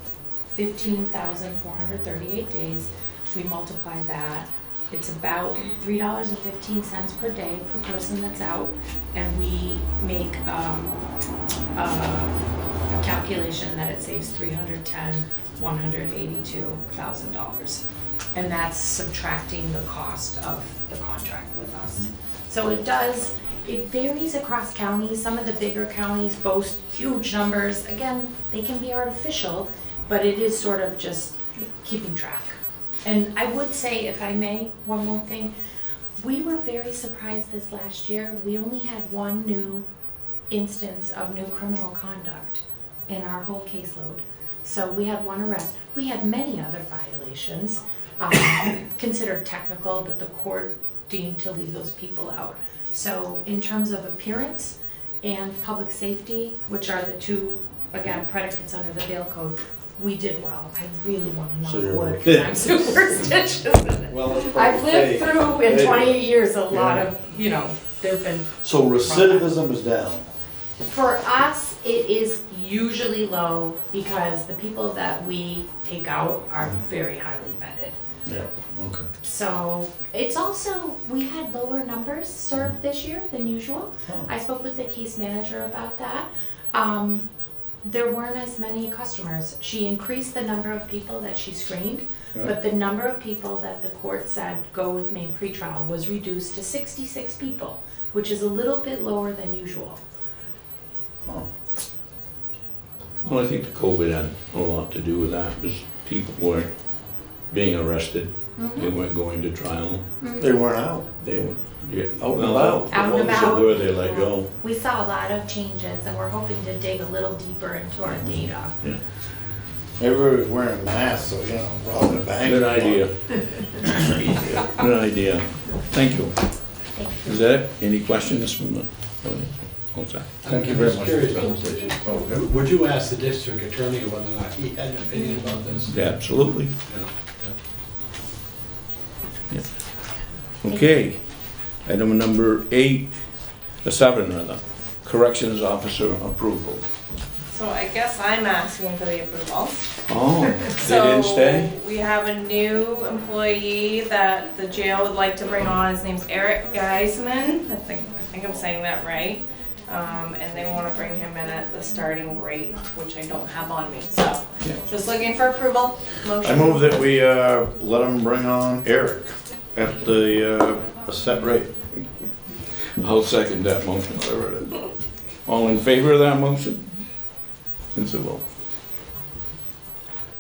15,438 days. We multiply that. It's about $3.15 per day per person that's out, and we make a calculation that it saves $182,000. And that's subtracting the cost of the contract with us. So it varies across counties. Some of the bigger counties boast huge numbers. Again, they can be artificial, but it is sort of just keeping track. And I would say, if I may, one more thing. We were very surprised this last year. We only had one new instance of new criminal conduct in our whole caseload. So we had one arrest. We had many other violations, considered technical, but the court deemed to leave those people out. So in terms of appearance and public safety, which are the two, again, predicates under the bail code, we did well. I really want to knock wood, because I'm superstitious in it. Well, I've lived through in 28 years a lot of, there've been. So recidivism is down. For us, it is usually low because the people that we take out are very highly vetted. Yeah, okay. So it's also, we had lower numbers served this year than usual. Oh. I spoke with the case manager about that. There weren't as many customers. She increased the number of people that she screened, but the number of people that the court said go with Maine pretrial was reduced to 66 people, which is a little bit lower than usual. Oh. Well, I think the COVID had a lot to do with that, because people weren't being arrested. They weren't going to trial. They weren't out. They were, Out and about. Out and The ones that about. were, they let go. We saw a lot of changes, and we're hoping to dig a little deeper into our data. Everybody was wearing masks, so, robbing a bank. Good idea. Good idea. Thank you. Thank you. Is that it? Any questions from the audience? Hold that. Thank you very I'm much. just curious, would you ask the district attorney whether or not he had an opinion about this? Absolutely. Yeah. Okay. Item number 7 rather. Corrections officer approval. So I guess I'm asking for the approval. Oh, they didn't stay? So we have a new employee that the jail would like to bring on. His name's Eric Geisman. I think I'm saying that right. And they want to bring him in at the starting rate, which I don't have on me. So just looking for approval. Motion. I move that we let them bring on Eric at the a set rate. I'll second that motion, whatever it is. All in favor of that motion? It's a vote.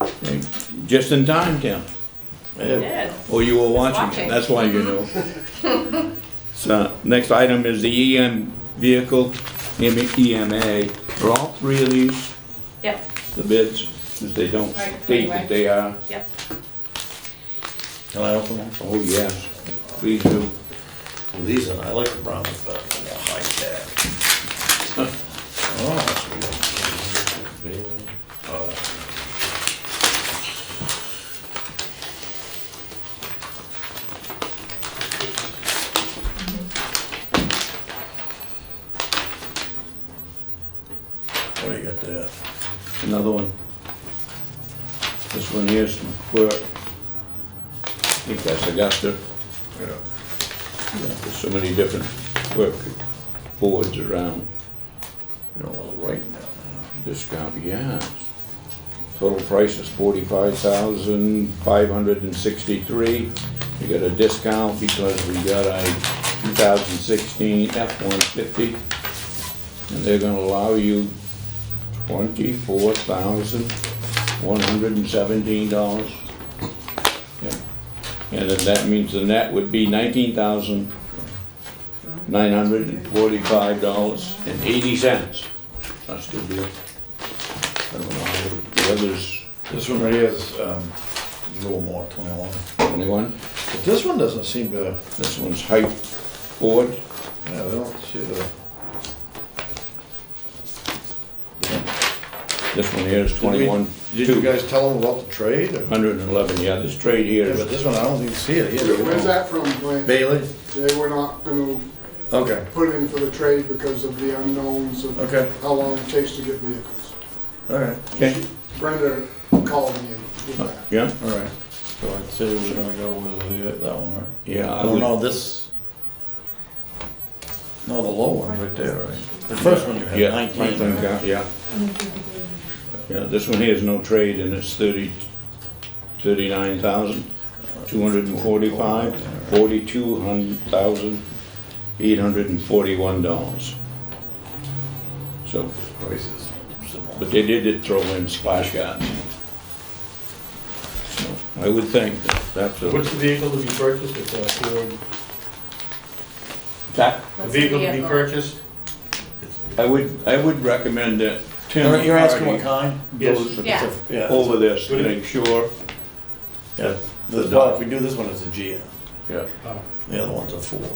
Okay. Just in time, Tim. He did. Oh, you were watching watching. it, that's why you know. So, next item is the EM Vehicle, EMA. Are all three of these Yep. the bids? Because they don't Right, state anyway. that they are. Yep. Can I open them? Oh, yes, please do. Well, these are, I like the brown ones better. I like that. Oh, that's good. What do you got there? Another one. This one here's from Clerk. I think that's Augusta. There's so many different clerk boards around. Right now. Discount, yes. Total price is $45,563. You got a discount because we got a 2016 F-150, and they're gonna allow you $24,117. Yeah. And then that means the net would be $19,945.80. That's a good deal. I don't know how the others This one right here is, a little more, 21. 21. But this one doesn't seem to, This one's height board. yeah, they don't see the, This one here is 21. did you guys tell them about the trade? Or? 111, yeah, this trade here Yeah, but is, this one, I don't even see it here. Where's that from, Blaine? Bailey? They were not gonna Okay, put in for the trade because of the unknowns of okay, how long it takes to get vehicles. all right, okay, Brenda called me with that. yeah, all right. So I'd say we're gonna go with that one, right? yeah. I don't know, this, no, the low one right there, right? The first one you had, Yeah, 19. Franklin, right? yeah. Yeah, this one here is no trade and it's 39,245, $42,841. So, Prices, similar. but they did throw in splash guards. So I would think that's a. What's the vehicle to be purchased? It's a Ford. That, The What's the vehicle to be vehicle? purchased? I would recommend that Tim You're asking what Hardy kind? Yes. goes Yeah. Yeah. over this to Would it- make sure. Yeah, well, if we do this one, it's a GM. Yeah. The other one's a Ford.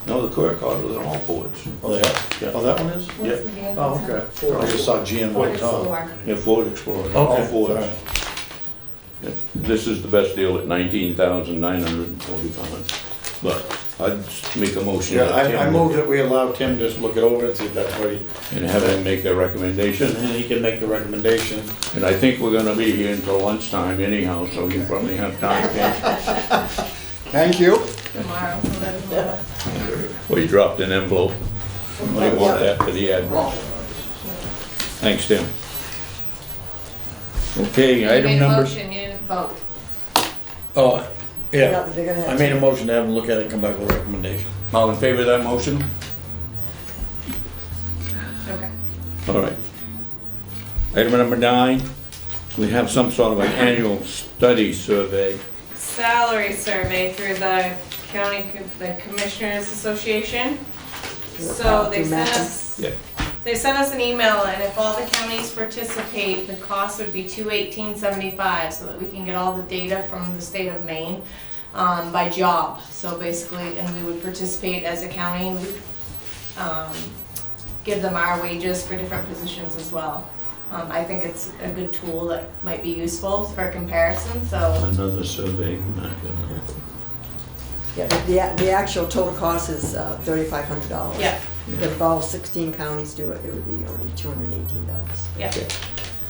No, the clerk orders are all Fords. Oh, they are? Yeah. Oh, that one is? Yeah. Oh, okay. I just saw GM on the top. Yeah, Ford Explorer, all Okay, Fords. all right. Yeah. This is the best deal at 19,945. But I'd make a motion. Yeah, that I Tim- move that we allow Tim to just look it over and see if that's what he, And have him make a and recommendation. then he can make the recommendation. And I think we're gonna be here until lunchtime anyhow, so you probably have time, Tim. Thank you. Tomorrow, so that's- Well, you dropped an envelope. I want that for the address. Thanks, Tim. Okay, You item made a number. motion, you didn't vote. Oh, yeah. They're gonna have I made a motion to have him look at it and come back with a recommendation. All in favor of that motion? Okay. All right. Item number 9, we have some sort of an annual study survey. Salary survey through the the Commissioners Association. So they Through sent MACCAM? us, Yeah. they sent us an email, and if all the counties participate, the cost would be $218.75, so that we can get all the data from the state of Maine by job. So basically, and we would participate as a county, we'd give them our wages for different positions as well. I think it's a good tool that might be useful for comparison, so. Another survey. Not gonna- Yeah, the actual total cost is $3,500. Yeah, If all 16 counties do it, it would be only $218 yeah. Okay.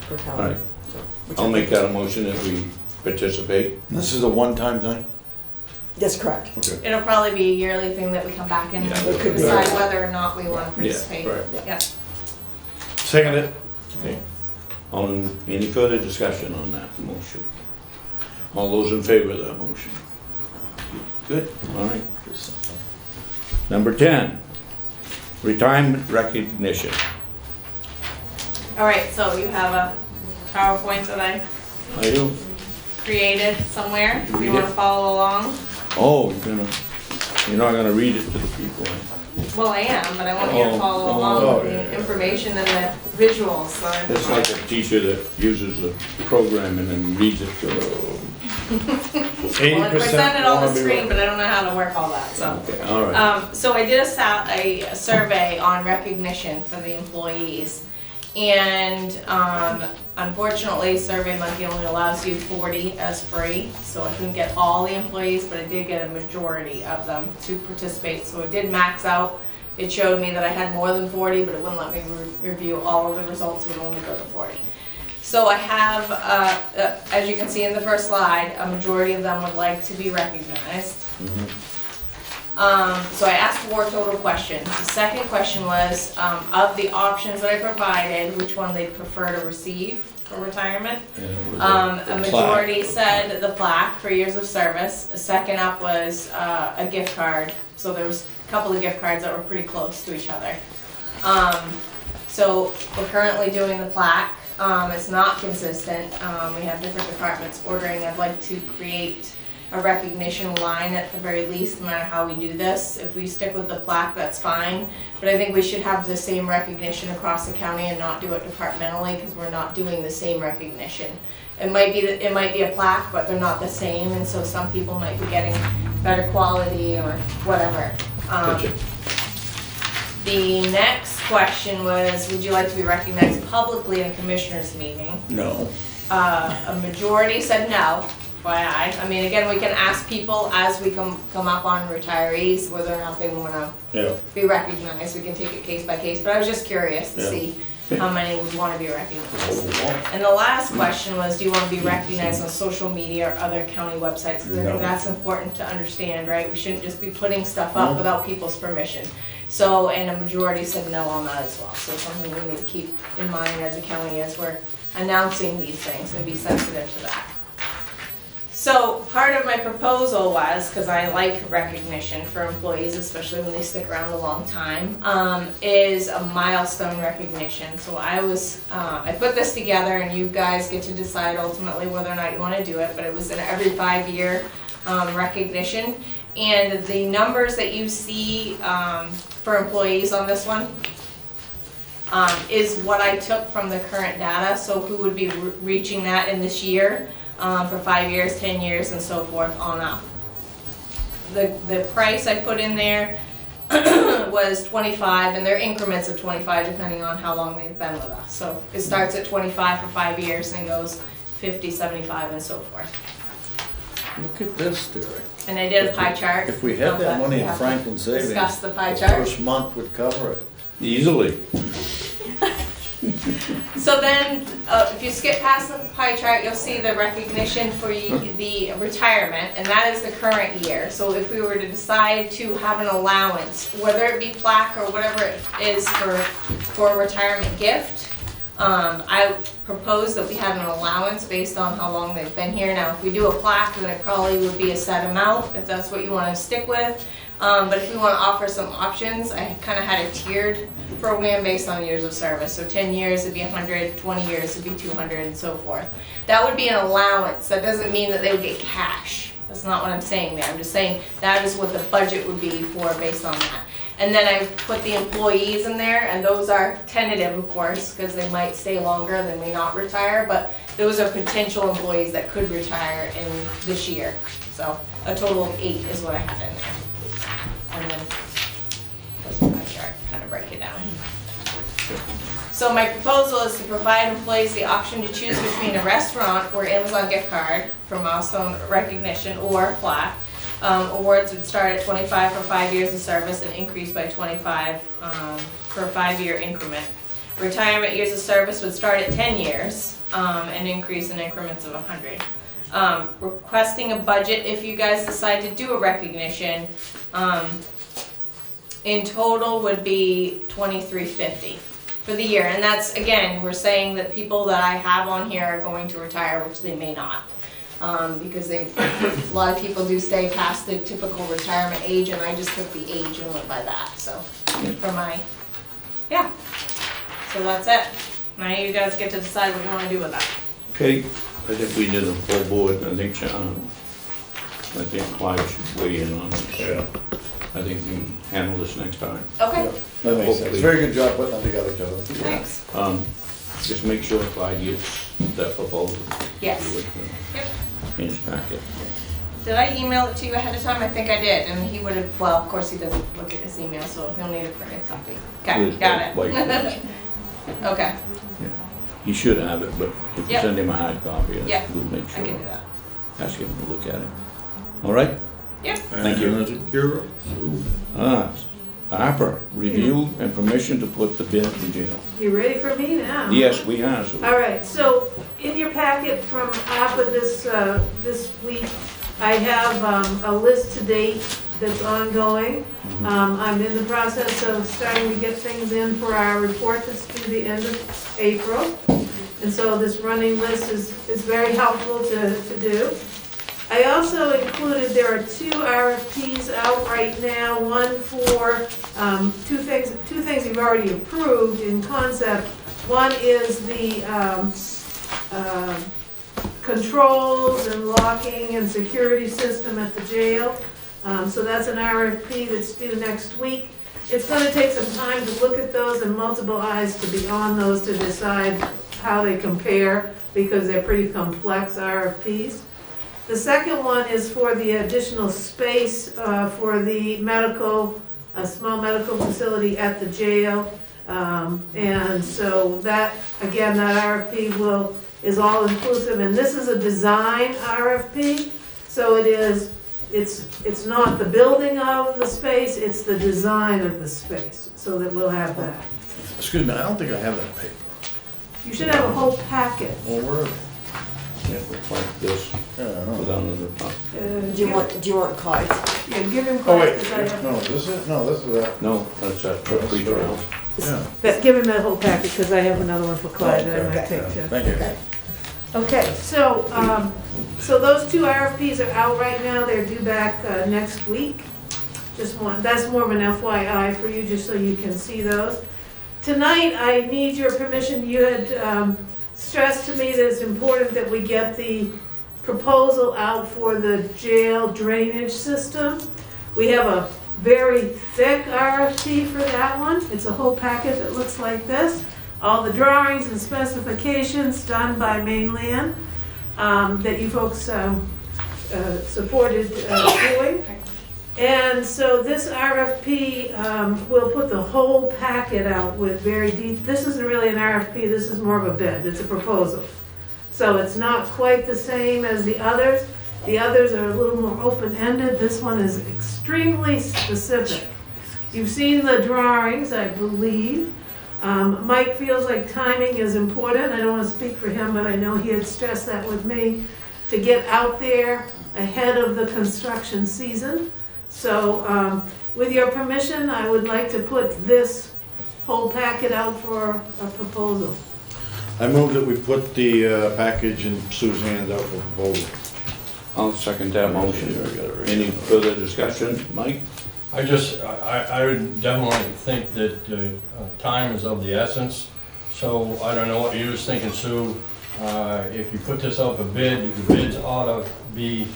per county. All right. So, which I I'll make think- that a motion that we participate. This is a one-time thing? That's correct. Okay. It'll probably be a yearly thing that we come back and Yeah, it could be. decide whether or not we want to participate. right. Yeah. Second it? Okay. Any further discussion on that motion? All those in favor of that motion? Good, all right. Number 10, retirement recognition. All right, so you have a PowerPoint that I I do. created somewhere, if Read you want it. to follow along. Oh, you're not gonna read it to the people. eh? Well, I am, but I want you to Oh, follow oh, along with yeah, the yeah. information and the visuals, so. It's like a teacher that uses a program and then reads it to. Well, I presented it on the screen, but I don't know how to work all that, so. Okay, all right. So I did a survey on recognition for the employees. And unfortunately, Survey Monkey only allows you 40 as free. So I couldn't get all the employees, but I did get a majority of them to participate. So it did max out. It showed me that I had more than 40, but it wouldn't let me review all of the results. It would only go to 40. So I have, as you can see in the first slide, a majority of them would like to be recognized. So I asked 4 total questions. The second question was, of the options that I provided, which one they'd prefer to receive for retirement. A majority said the plaque for years of service. A second up was a gift card. So there was a couple of gift cards that were pretty close to each other. So we're currently doing the plaque. It's not consistent. We have different departments ordering. I'd like to create a recognition line at the very least, no matter how we do this. If we stick with the plaque, that's fine. But I think we should have the same recognition across the county and not do it departmentally, because we're not doing the same recognition. It might be a plaque, but they're not the same, and so some people might be getting better quality or whatever. Gotcha. The next question was, would you like to be recognized publicly in a commissioners meeting? No. A majority said no, FYI. I mean, again, we can ask people as we come up on retirees whether or not they wanna be recognized. We can take it case by case, but I was just curious to see how many would wanna be recognized. And the last question was, do you wanna be recognized on social media or other county websites? Because I think that's important to understand, right? We shouldn't just be putting stuff up without people's permission. So, and a majority said no on that as well. So it's something we need to keep in mind as a county as we're announcing these things and be sensitive to that. So part of my proposal was, because I like recognition for employees, especially when they stick around a long time, is a milestone recognition. So I put this together, and you guys get to decide ultimately whether or not you want to do it, but it was an every 5-year recognition. And the numbers that you see for employees on this one is what I took from the current data. So who would be reaching that in this year for 5 years, 10 years, and so forth on up. The price I put in there was 25, and they're increments of 25 depending on how long they've been with us. So it starts at 25 for 5 years and goes 50, 75, and so forth. Look at this, Terry. And I did a pie chart. If we had that money in Franklin Savings, Discuss the pie the chart. first month would cover it. Easily. So then, if you skip past the pie chart, you'll see the recognition for the retirement, and that is the current year. So if we were to decide to have an allowance, whether it be plaque or whatever it is for a retirement gift, I propose that we have an allowance based on how long they've been here. Now, if we do a plaque, then it probably would be a set amount, if that's what you want to stick with. But if we want to offer some options, I kind of had a tiered program based on years of service. So 10 years would be 100, 20 years would be 200, and so forth. That would be an allowance. That doesn't mean that they would get cash. That's not what I'm saying there. I'm just saying that is what the budget would be for based on that. And then I put the employees in there, and those are tentative, of course, because they might stay longer, they may not retire, but those are potential employees that could retire in this year. So a total of 8 is what I have in there. And then there's my chart, kind of break it down. So my proposal is to provide employees the option to choose between a restaurant or Amazon gift card for milestone recognition or plaque. Awards would start at 25 for 5 years of service and increase by 25 for a 5-year increment. Retirement years of service would start at 10 years and increase in increments of 100. Requesting a budget if you guys decide to do a recognition in total would be $23.50 for the year. And that's, again, we're saying that people that I have on here are going to retire, which they may not. Because a lot of people do stay past the typical retirement age, and I just took the age and went by that. So for my, yeah. So that's it. Now you guys get to decide what you want to do with that. Okay, I think we did a full board. I think Clyde should weigh in on it. Yeah. I think we can handle this next time. Okay. That makes sense. Very good job putting that together, Joe. Thanks. Just make sure Clyde gets that proposal. Yes. Yep. In his packet. Did I email it to you ahead of time? I think I did, and he would have, well, of course he doesn't look at his email, so he'll need a printed copy. Okay, got it. Okay. Yeah. He should have it, but if you Yep. send him a hard copy, Yep. we'll make sure. I can do that. Ask him to look at it. All right? Yep. Thank you. ARPA, review and permission to put the bid in jail. You ready for me now? Yes, we are. So All right, so in your packet from ARPA this week, I have a list to date that's ongoing. I'm in the process of starting to get things in for our report that's due the end of April. And so this running list is very helpful to do. I also included, there are 2 RFPs out right now, one for two things you've already approved in concept. One is the controls and locking and security system at the jail. So that's an RFP that's due next week. It's gonna take some time to look at those and multiple eyes to be on those to decide how they compare, because they're pretty complex RFPs. The second one is for the additional space for the medical, a small medical facility at the jail. And so that, again, that RFP is all inclusive, and this is a design RFP. So it's not the building of the space, it's the design of the space, so that we'll have that. Excuse me, I don't think I have that paper. You should have a whole packet. Well, where? Yeah, looks like this, Yeah, I go know. down to the top. Do you want cards? Yeah, give him Oh, wait, cards, 'cause I have. no, this is that. No, that's a pretrial. Yeah. Give him that whole packet, because I have another one for Clyde that I might Okay. take too. Thank you. Okay, so those two RFPs are out right now, they're due back next week. Just one, that's more of an FYI for you, just so you can see those. Tonight, I need your permission, you had stressed to me that it's important that we get the proposal out for the jail drainage system. We have a very thick RFP for that one, it's a whole packet that looks like this. All the drawings and specifications done by Mainland that you folks supported doing. And so this RFP will put the whole packet out with very deep, this isn't really an RFP, this is more of a bid, it's a proposal. So it's not quite the same as the others. The others are a little more open-ended, this one is extremely specific. You've seen the drawings, I believe. Mike feels like timing is important. I don't want to speak for him, but I know he had stressed that with me, to get out there ahead of the construction season. So with your permission, I would like to put this whole packet out for a proposal. I move that we put the package in Sue's hand out for proposal. I'll second that motion. Any further discussion, Mike? I would definitely think that time is of the essence. So I don't know what you was thinking, Sue. If you put this out for bid, the bids ought to be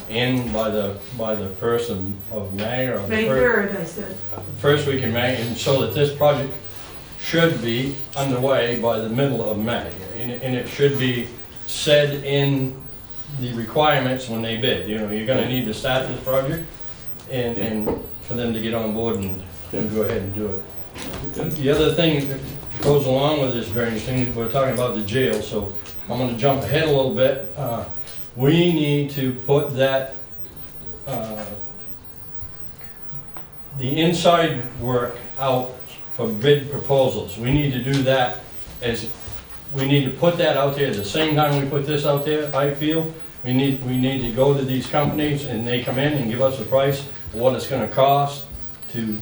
in by the 1st of May, or the May 3rd, I said. first week in May, and so that this project should be underway by the middle of May. And it should be said in the requirements when they bid. You know, you're gonna need to start this project, and for them to get on board and go ahead and do it. The other thing that goes along with this drainage thing, we're talking about the jail, so I'm gonna jump ahead a little bit. We need to put that, the inside work out for bid proposals. We need to do that we need to put that out there at the same time we put this out there, I feel. We need to go to these companies and they come in and give us a price of what it's gonna cost to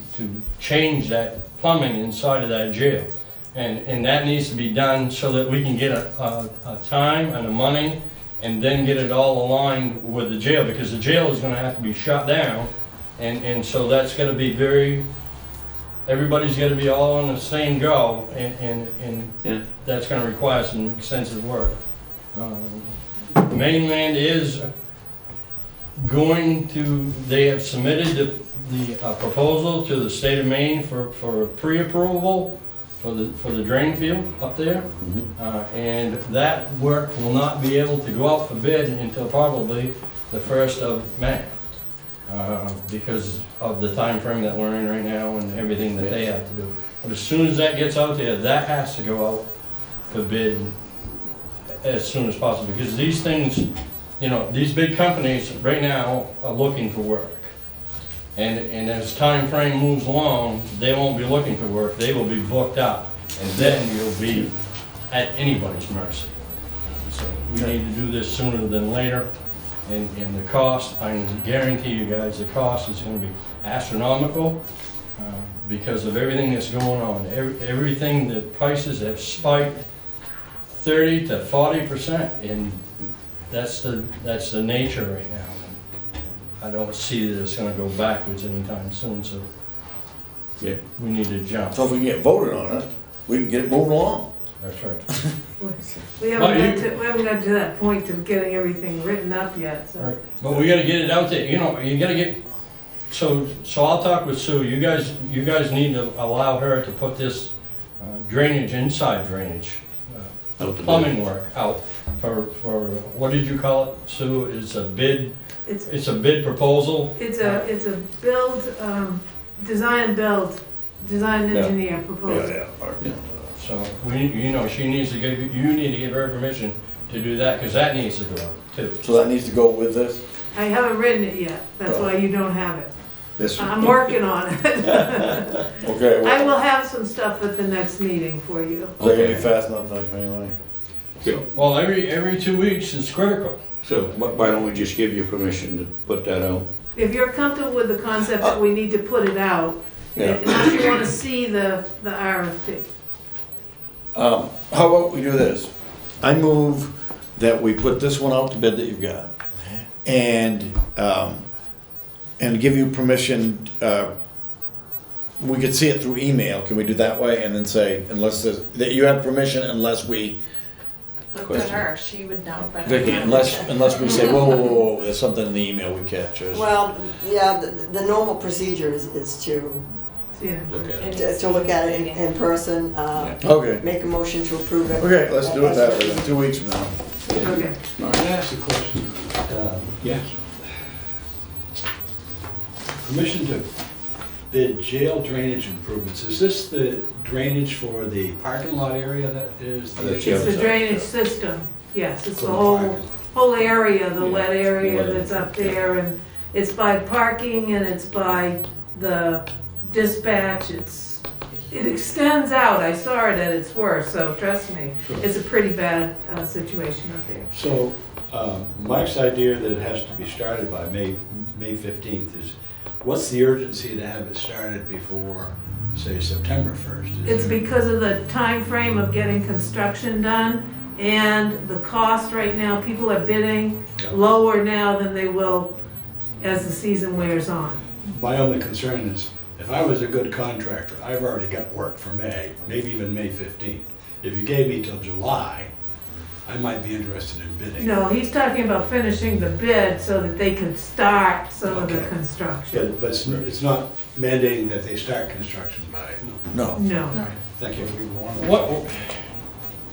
change that plumbing inside of that jail. And that needs to be done so that we can get a time and a money, and then get it all aligned with the jail, because the jail is gonna have to be shut down. And so that's gonna be everybody's gotta be all on the same go, and that's gonna require some extensive work. Mainland is they have submitted the proposal to the state of Maine for pre-approval for the drain field up there. And that work will not be able to go out for bid until probably the 1st of May. Because of the time frame that we're in right now and everything that they have to do. But as soon as that gets out there, that has to go out for bid as soon as possible, because these things, you know, these big companies right now are looking for work. And as time frame moves along, they won't be looking for work, they will be booked up, and then you'll be at anybody's mercy. So we need to do this sooner than later. And the cost, I can guarantee you guys, the cost is gonna be astronomical because of everything that's going on. Everything, the prices have spiked 30 to 40%, and that's the nature right now. I don't see that it's gonna go backwards anytime soon, so we need to jump. So if we can get voted on it, we can get it moving along. That's right. We haven't got to that point of getting everything written up yet, so. Right. But we gotta get it out there, you know, you gotta get, so I'll talk with Sue, you guys need to allow her to put this drainage, inside drainage, Out the plumbing work out for, what did you call it, Sue? It's a bid, it's a bid proposal? It's a build, design engineer proposal. So, you know, she needs to give, you need to give her permission to do that, because that needs to go out too. So that needs to go with this? I haven't written it yet, that's why you don't have it. This I'm working on it. Okay, I well, will have some stuff at the next meeting for you. is that gonna be fast enough anyway? Well, every 2 weeks is critical. So why don't we just give you permission to put that out? If you're comfortable with the concept that we need to put it out, unless you want to see the RFP. How about we do this? I move that we put this one out to bid that you've got, and give you permission, we could see it through email, can we do that way, and then say, that you have permission unless we, Look at her, she would know better. Vicky, unless we say, whoa, there's something in the email we catch, or. Well, yeah, the normal procedure is to Yeah. look at it in person, Okay, make a motion to approve it. okay, let's do it that way, 2 weeks from now. Okay. Can I ask a question? Yes. Permission to bid jail drainage improvements, is this the drainage for the parking lot area that is? That's It's Yeah. the drainage system, yes, it's For the the whole, parking. whole area, the Yeah, wet area wet, that's up there, and it's by parking and it's by the dispatch, it extends out, I saw it at its worst, so trust me, Sure. it's a pretty bad situation up there. So, Mike's idea that it has to be started by May 15th is, what's the urgency to have it started before, say, September 1st? It's because of the time frame of getting construction done and the cost right now, people are bidding Yeah. lower now than they will as the season wears on. My only concern is, if I was a good contractor, I've already got work for May, maybe even May 15th. If you gave me till July, I might be interested in bidding. No, he's talking about finishing the bid so that they can start some of the Okay. construction. But it's not mandating that they start construction by, No. No. thank you.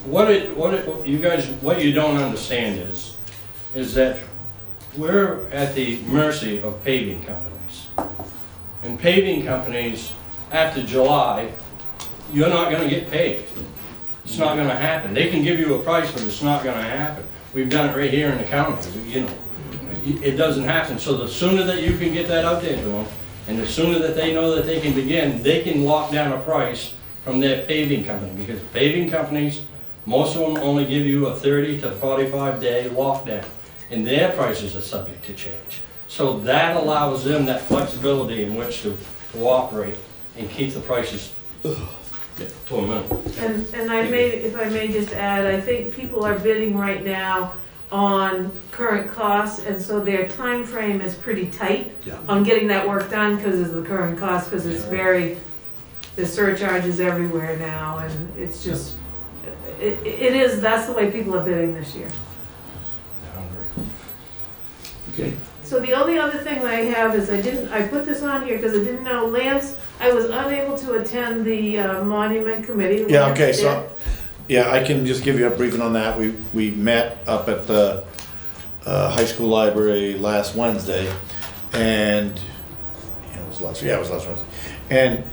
What you don't understand is that we're at the mercy of paving companies. And paving companies, after July, you're not gonna get paved. It's not gonna happen. They can give you a price, but it's not gonna happen. We've done it right here in the county, you know. It doesn't happen, so the sooner that you can get that out there to them, and the sooner that they know that they can begin, they can lock down a price from their paving company, because paving companies, most of them only give you a 30 to 45 day lockdown, and their prices are subject to change. So that allows them that flexibility in which to operate and keep the prices to a minimum. And if I may just add, I think people are bidding right now on current costs, and so their time frame is pretty tight Yeah. on getting that work done because of the current cost, because it's the surcharges everywhere now, and it's just, that's the way people are bidding this year. Okay. So the only other thing that I have is I put this on here because I didn't know, Lance, I was unable to attend the monument committee. Yeah, Lance okay, did. so, yeah, I can just give you a briefing on that. We met up at the high school library last Wednesday, and, it was last Wednesday. And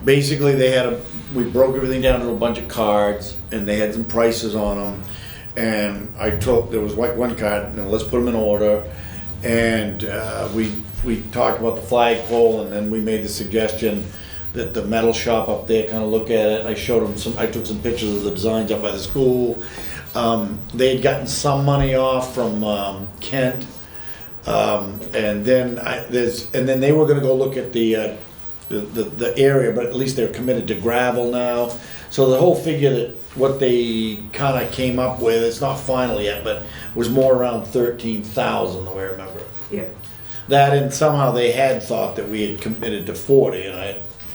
basically, we broke everything down to a bunch of cards, and they had some prices on them. And there was like one card, let's put them in order. And we talked about the flagpole, and then we made the suggestion that the metal shop up there kind of look at it. I took some pictures of the designs up by the school. They had gotten some money off from Kent, and then they were going to go look at the area, but at least they're committed to gravel now. So the whole figure that what they kind of came up with, it's not final yet, but was more around 13,000, the way I remember it. Yeah. That, and somehow they had thought that we had committed to 40, and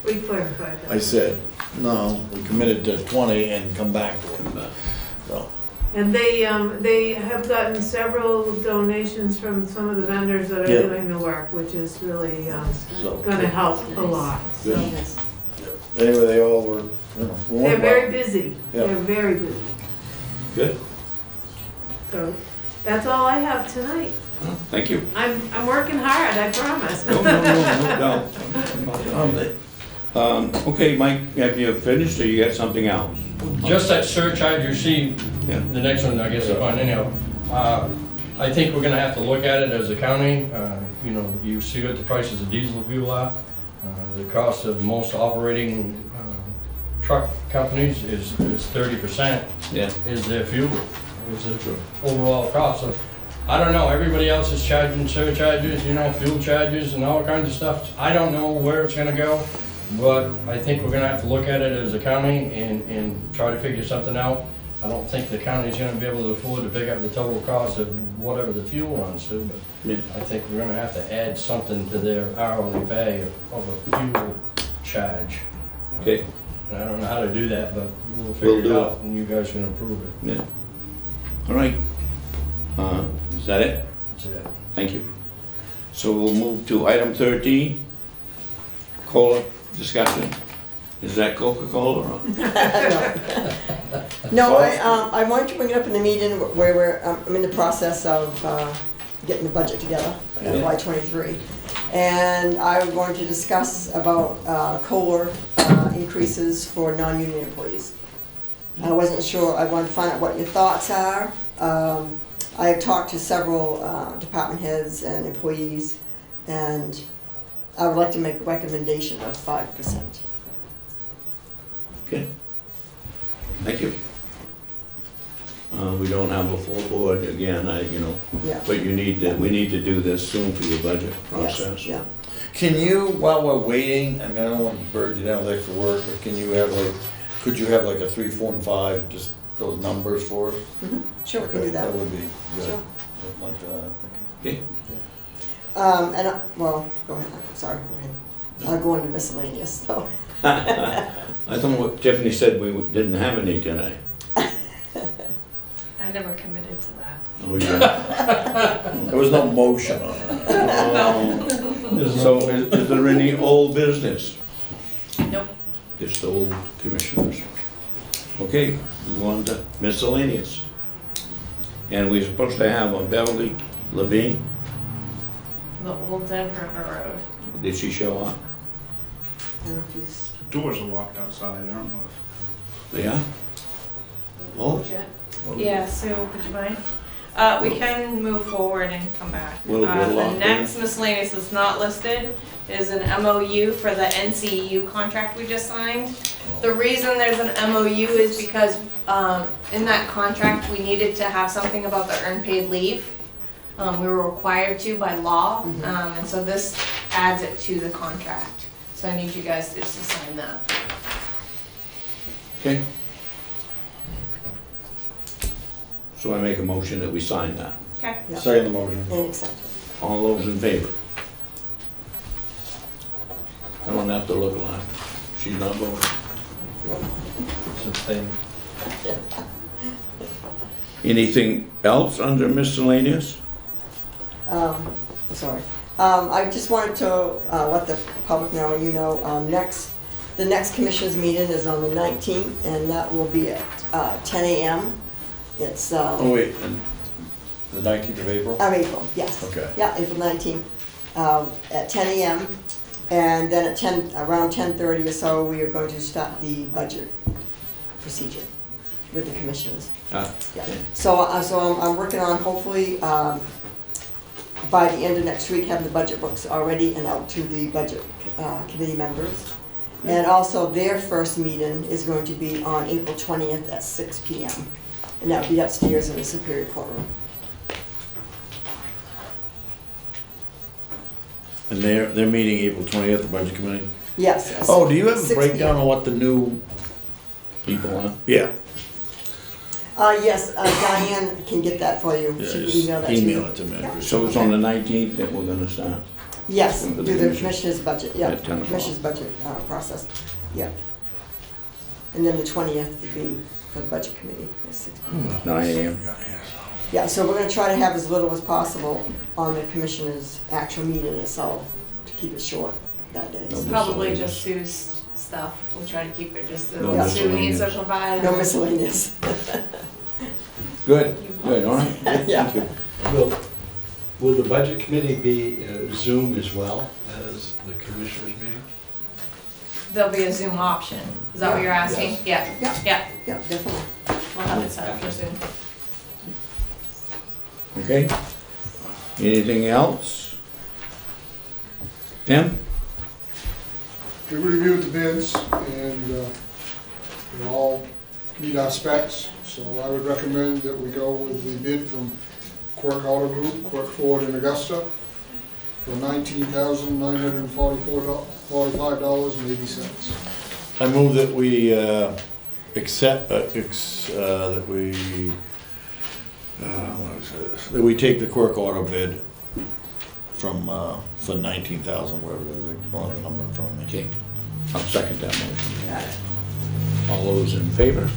We clarified I that. said, no, we committed to 20 and come back to it. So, And they have gotten several donations from some of the vendors that are Yeah. doing the work, which is really so, gonna help a lot. So Yes. anyway, they all were, we they're went very well. busy. Yeah. They're very busy. Good, So that's all I have tonight. thank you. I'm working hard, I promise. No. Okay, Mike, have you finished or you got something else? Just that surcharge you see, Yeah. the next one, I guess, is on anyhow. I think we're gonna have to look at it as a county. You know, you see what the prices of diesel fuel are. The cost of most operating truck companies is 30% Yeah. is their fuel, is the overall cost. So I don't know, everybody else is charging surcharges, you know, fuel charges and all kinds of stuff. I don't know where it's gonna go, but I think we're gonna have to look at it as a county and try to figure something out. I don't think the county's gonna be able to afford to pick up the total cost of whatever the fuel runs to, but Yeah. I think we're gonna have to add something to their hourly pay of a fuel charge. Okay, And I don't know how to do that, but we'll We'll figure it do out and you guys can approve it. yeah. All right. Is that it? That's it. Thank you. So we'll move to item 13, COLA discussion. Is that Coca-Cola or? No, I wanted to bring it up in the meeting where I'm in the process of getting the budget together for Yeah. FY '23. And I wanted to discuss about COLA increases for non-union employees. I wasn't sure, I wanted to find out what your thoughts are. I have talked to several department heads and employees, and I would like to make a recommendation of 5%. Okay. Thank you. We don't have a full board again, Yeah. but we need to do this soon for your budget process. Yes, yeah. Can you, while we're waiting, I mean, I don't want to burden you down with extra work, but can you have like, could you have like a 3, 4, and 5, just those numbers for us? Sure, we can do that. That would be good. Sure. Something like that. Okay. Well, go ahead, sorry, go ahead. I'll go into miscellaneous, so. I thought what Tiffany said we didn't have any tonight. I never committed to that. Oh, yeah. There was no motion on it. So is there any old business? Nope. Just old commissioners. Okay, we go on to miscellaneous. And we're supposed to have on Beverly, Lavine. The old Dead River Road. Did she show up? I don't know if you s- Doors are locked outside, I don't know if. Yeah? Oh, Yeah, Sue, would you mind? We can move forward and come back. We'll lock The in. next miscellaneous that's not listed is an MOU for the NCEU contract we just signed. The reason there's an MOU is because in that contract, we needed to have something about the earned paid leave. We were required to by law, and so this adds it to the contract. So I need you guys just to sign that. okay. So I make a motion that we sign that. Okay. Yeah. Second the motion. And accept. All those in favor? I don't have to look alive. She's not voting. It's a thing. Anything else under miscellaneous? Sorry. I just wanted to let the public know, and you know, the next commissioners meeting is on the 19th, and that will be at 10 a.m. It's, Oh, wait, and the 19th of April? April, yes. Okay. Yeah, April 19th, at 10 a.m. And then at around 10:30 or so, we are going to start the budget procedure with the commissioners. Ah, Yeah. okay. So I'm working on hopefully, by the end of next week, having the budget books already and out to the budget committee members. And also their first meeting is going to be on April 20th at 6 p.m. And that will be upstairs in the Superior Courtroom. And they're meeting April 20th, the budget committee? Yes. yes. Oh, do you have a 6 breakdown p.m. on what the new? People, huh? Yeah. Yes, Diane can get that for you. Yeah, She can just email that to you. email it to me. Yeah. So it's on the 19th that we're gonna start? Yes, For do the the commission. commissioner's budget, yeah, At 10 o'clock. commissioner's budget process, yeah. And then the 20th would be for the budget committee, at 6 p.m. 9 AM. Yeah, so we're gonna try to have as little as possible on the commissioner's actual meeting itself, to keep it short that day. No Probably just Sue's stuff. We'll try to keep it just No what Sue needs to miscellaneous. provide. No miscellaneous. Good, good, all right. Yeah. Thank you. Will the budget committee be Zoom as well as the commissioners meeting? There'll be a Zoom option. Is that what you're asking? Yeah. Yeah. Yeah. Yeah, definitely. We'll have it set up for Zoom. Okay. Anything else? Tim? We reviewed the bids and they all meet our specs, so I would recommend that we go with the bid from Clerk Auto Group, Clerk Ford in Augusta, for $19,945.80. I move that we accept, that we take the Quirk Auto bid from, for 19,000, whatever it is, I don't have the number in front of me. Okay, I'll second that motion. All those in favor?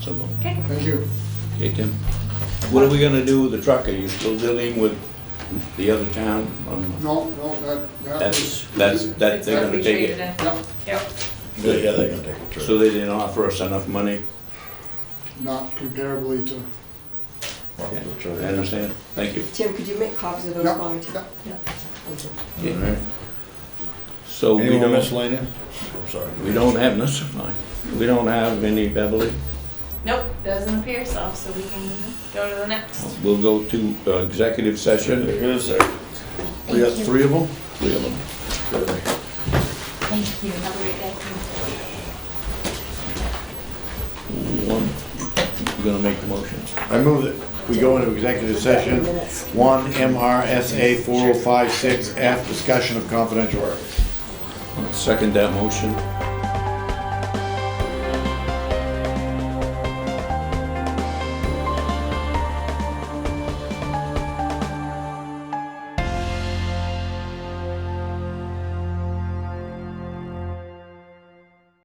So moved. Thank you. Okay, Tim? What are we gonna do with the truck? Are you still dealing with the other town? No, that was, That they're What gonna we take traded it? in. yep, Yep. Yeah, they're gonna take it. So they didn't offer us enough money? not comparably to, I understand, thank you. Tim, could you make copies of those Yeah, for me too? yeah. Yeah. Thank you. Okay, all right. So we Any more don't, miscellaneous? I'm sorry. we don't have, this is fine. We don't have any Beverly. Nope, doesn't appear so, so we can go to the next. We'll go to executive session. There is a, we got Thank you. 3 of them? 3 of them. Thank you. Have a great day. One, you're gonna make the motion. I move that we go into executive session, 1 MRSA 4056 F, discussion of confidential records. I'll second that motion.